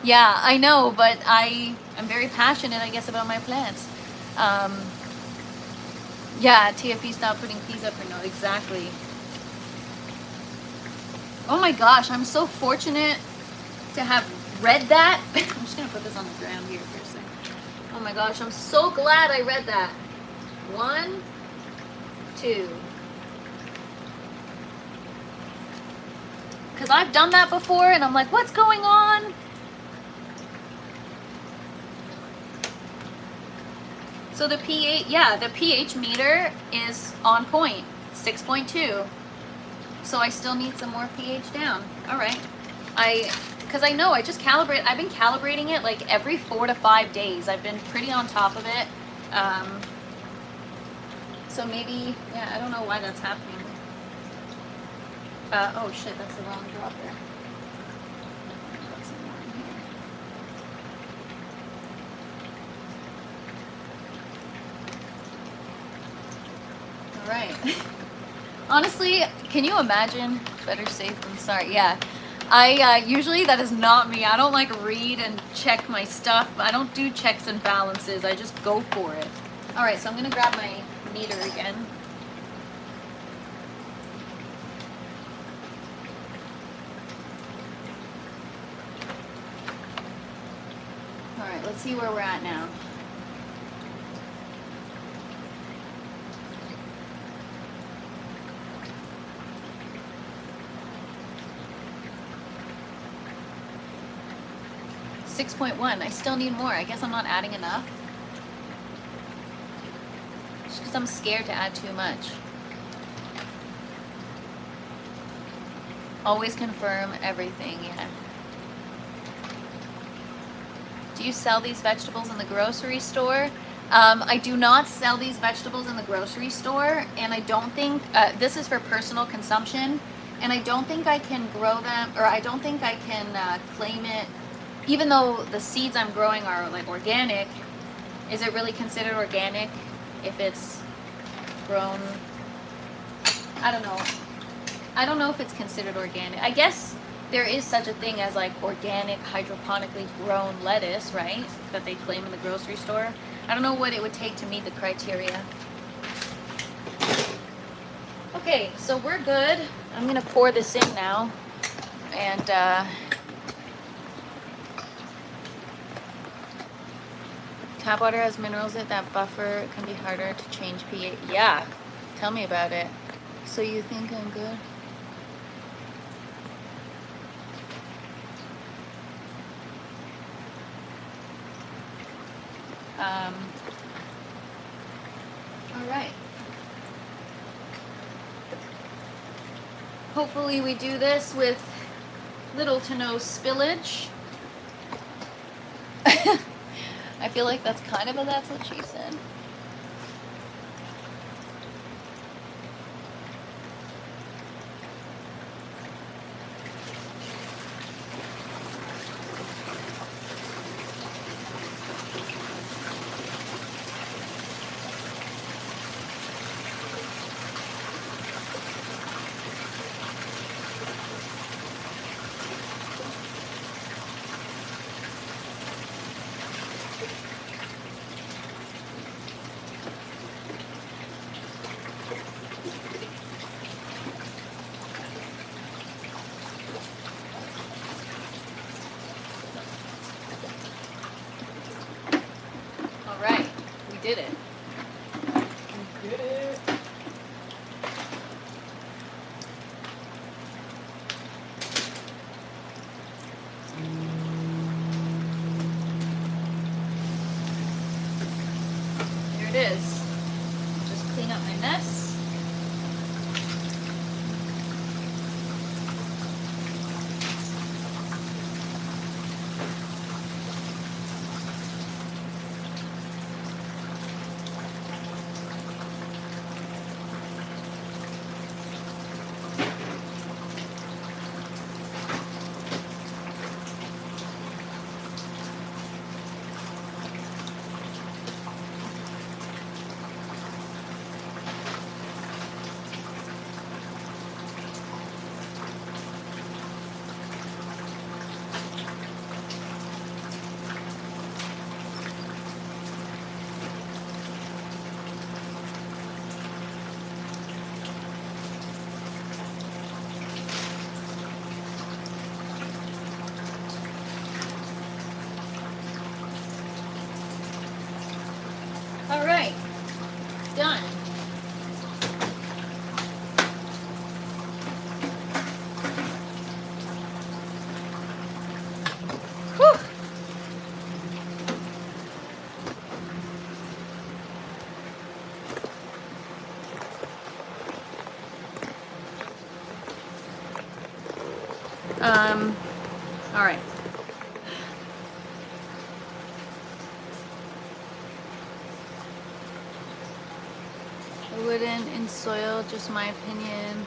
Yeah, I know, but I'm very passionate, I guess, about my plants. Yeah, TFE, stop putting peas up or no, exactly. Oh my gosh, I'm so fortunate to have read that. I'm just gonna put this on the ground here for a second. Oh my gosh, I'm so glad I read that. 1, 2. Because I've done that before and I'm like, what's going on? So the pH, yeah, the pH meter is on point, 6.2. So I still need some more pH down. All right. Because I know I just calibrate. I've been calibrating it like every 4 to 5 days. I've been pretty on top of it. So maybe, yeah, I don't know why that's happening. Oh shit, that's the wrong dropper. Put some more in here. All right. Honestly, can you imagine? Better safe than sorry. Yeah. I usually that is not me. I don't like read and check my stuff. I don't do checks and balances. I just go for it. All right, so I'm gonna grab my meter again. All right, let's see where we're at now. .1. I still need more. I guess I'm not adding enough. Just because I'm scared to add too much. Always confirm everything, yeah. Do you sell these vegetables in the grocery store? I do not sell these vegetables in the grocery store, and I don't think, this is for personal consumption, and I don't think I can grow them, or I don't think I can claim it. Even though the seeds I'm growing are like organic, is it really considered organic if it's grown? I don't know. I don't know if it's considered organic. I guess there is such a thing as like organic hydroponically grown lettuce, right? That they claim in the grocery store. I don't know what it would take to meet the criteria. Okay, so we're good. I'm gonna pour this in now. And tap water has minerals in it that buffer. It can be harder to change pH. Yeah, tell me about it. So you think I'm good? All right. Hopefully we do this with little to no spillage. I feel like that's kind of that's what she said. Here it is. Just clean up my mess. All right, done. Whew. All right. I wouldn't in soil, just my opinion.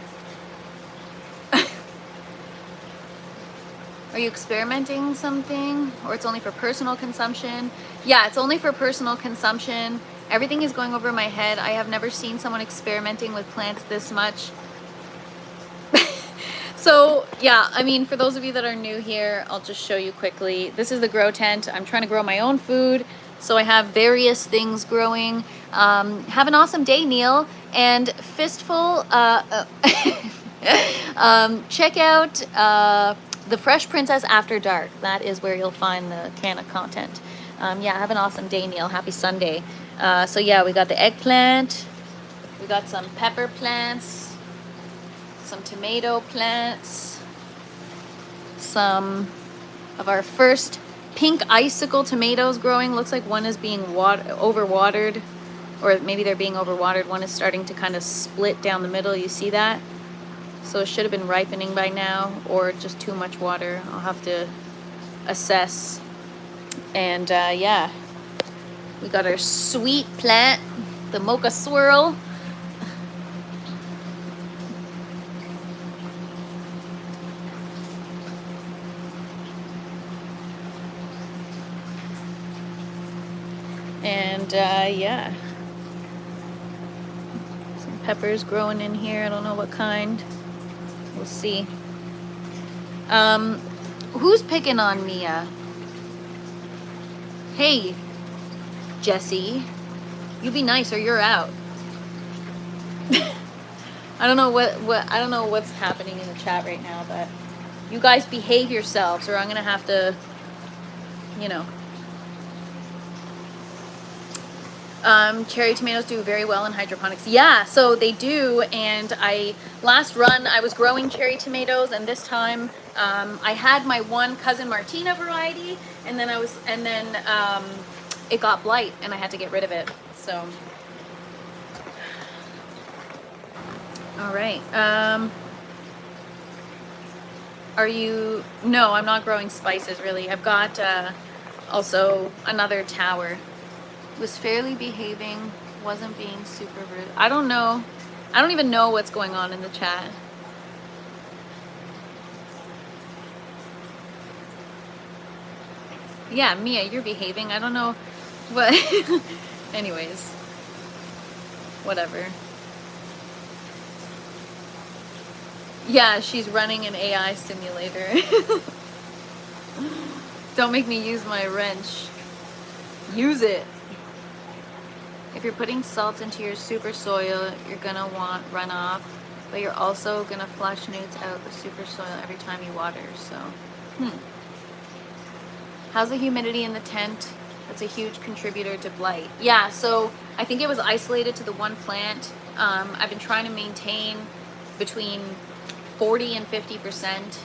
Are you experimenting something, or it's only for personal consumption? Yeah, it's only for personal consumption. Everything is going over my head. I have never seen someone experimenting with plants this much. So yeah, I mean, for those of you that are new here, I'll just show you quickly. This is the grow tent. I'm trying to grow my own food, so I have various things growing. Have an awesome day, Neil. And Fistful, check out The Fresh Princess After Dark. That is where you'll find the can of content. Yeah, have an awesome day, Neil. Happy Sunday. So yeah, we got the eggplant. We got some pepper plants. Some tomato plants, some of our first pink icicle tomatoes growing. Looks like one is being overwatered, or maybe they're being overwatered. One is starting to kind of split down the middle. You see that? So it should have been ripening by now, or just too much water. I'll have to assess. And yeah, we got our sweet plant, the mocha swirl. And yeah, some peppers growing in here. I don't know what kind. We'll see. Who's picking on Mia? Hey, Jesse, you be nice or you're out. I don't know I don't know what's happening in the chat right now, but you guys behave yourselves, or I'm gonna have to, you know. Cherry tomatoes do very well in hydroponics. Yeah, so they do. And last run I was growing cherry tomatoes, and this time I had my one Cousin Martina variety, and then it got blight and I had to get rid of it. So all right. No, I'm not growing spices really. I've got also another tower. Was fairly behaving, wasn't being super rude. I don't know. I don't even know what's going on in the chat. Yeah, Mia, you're behaving. I don't know what. Anyways, whatever. Yeah, she's running an AI simulator. Don't make me use my wrench. Use it. If you're putting salt into your super soil, you're gonna want runoff, but you're also gonna flush newts out the super soil every time you water. So, how's the humidity in the tent? That's a huge contributor to blight. Yeah, so I think it was isolated to the one plant. I've been trying to maintain between 40 and 50%,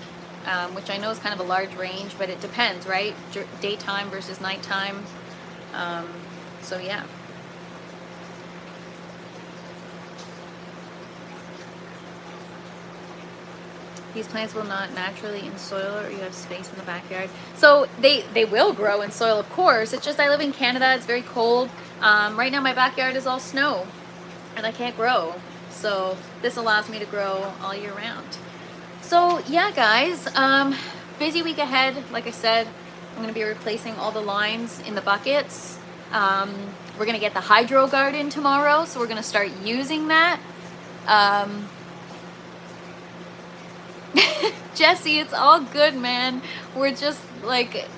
which I know is kind of a large range, but it depends, right? Daytime versus nighttime. So yeah. These plants will not naturally in soil, or you have space in the backyard. So they will grow in soil, of course. It's just I live in Canada. It's very cold. Right now my backyard is all snow and I can't grow. So this allows me to grow all year round. So yeah, guys, busy week ahead. Like I said, I'm going to be replacing all the lines in the buckets. We're going to get the hydro garden tomorrow, so we're going to start using that. Jesse, it's all good, man. We're just like,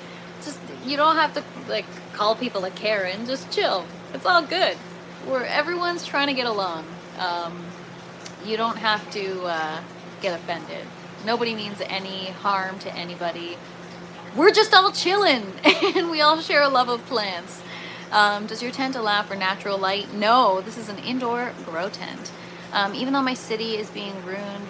you don't have to like call people a Karen. Just chill. It's all good. Everyone's trying to get along. You don't have to get offended. Nobody means any harm to anybody. We're just all chilling, and we all share a love of plants. Does your tent allow for natural light? No, this is an indoor grow tent. Even though my city is being ruined.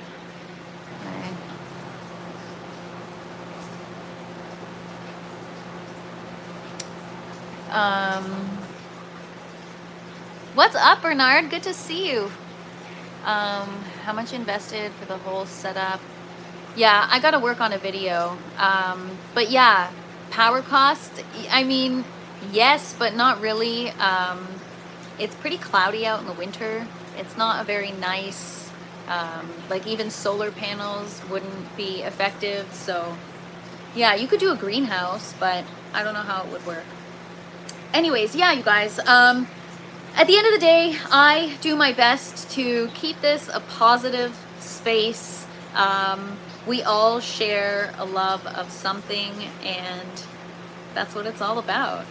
What's up, Bernard? Good to see you. How much invested for the whole setup? Yeah, I gotta work on a video. But yeah, power cost, I mean, yes, but not really. It's pretty cloudy out in the winter. It's not a very nice, like even solar panels wouldn't be effective. So yeah, you could do a greenhouse, but I don't know how it would work. Anyways, yeah, you guys, at the end of the day, I do my best to keep this a positive space. We all share a love of something, and that's what it's all about.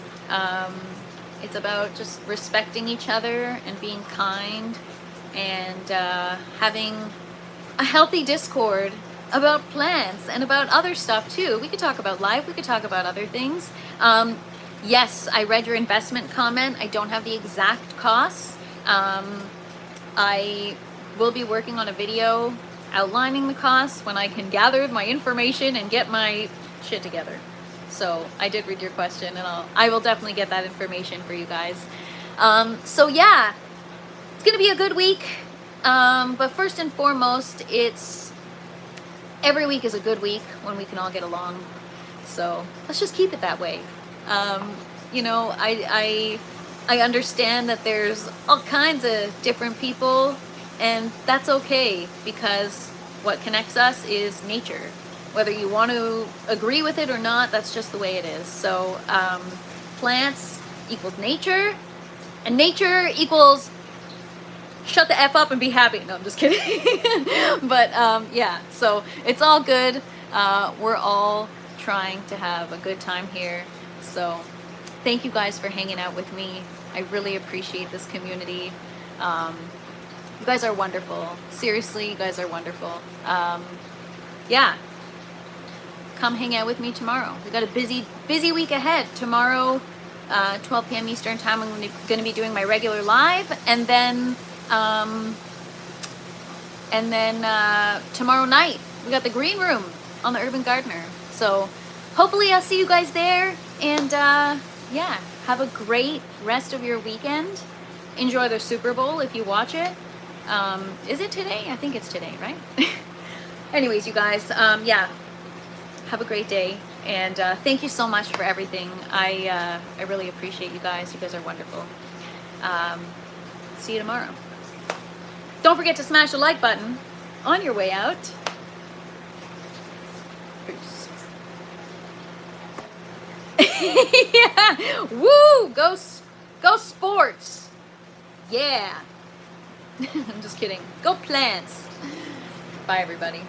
It's about just respecting each other and being kind, and having a healthy discord about plants and about other stuff too. We could talk about life, we could talk about other things. Yes, I read your investment comment. I don't have the exact costs. I will be working on a video outlining the costs when I can gather my information and get my shit together. So I did read your question, and I will definitely get that information for you guys. So yeah, it's gonna be a good week. But first and foremost, every week is a good week when we can all get along. So let's just keep it that way. You know, I understand that there's all kinds of different people, and that's okay, because what connects us is nature. Whether you want to agree with it or not, that's just the way it is. So plants equals nature, and nature equals shut the F up and be happy. No, I'm just kidding. But yeah, so it's all good. We're all trying to have a good time here. So thank you guys for hanging out with me. I really appreciate this community. You guys are wonderful. Seriously, you guys are wonderful. Yeah, come hang out with me tomorrow. We got a busy week ahead. Tomorrow, 12 p.m. Eastern time, I'm going to be doing my regular live, and then tomorrow night we got the green room on the Urban Gardener. So hopefully I'll see you guys there, and yeah, have a great rest of your weekend. Enjoy the Super Bowl if you watch it. Is it today? I think it's today, right? Anyways, you guys, yeah, have a great day, and thank you so much for everything. I really appreciate you guys. You guys are wonderful. See you tomorrow. Don't forget to smash the like button on your way out. Peace. Yeah. Woo! Go sports. Yeah. I'm just kidding. Go plants. Bye, everybody.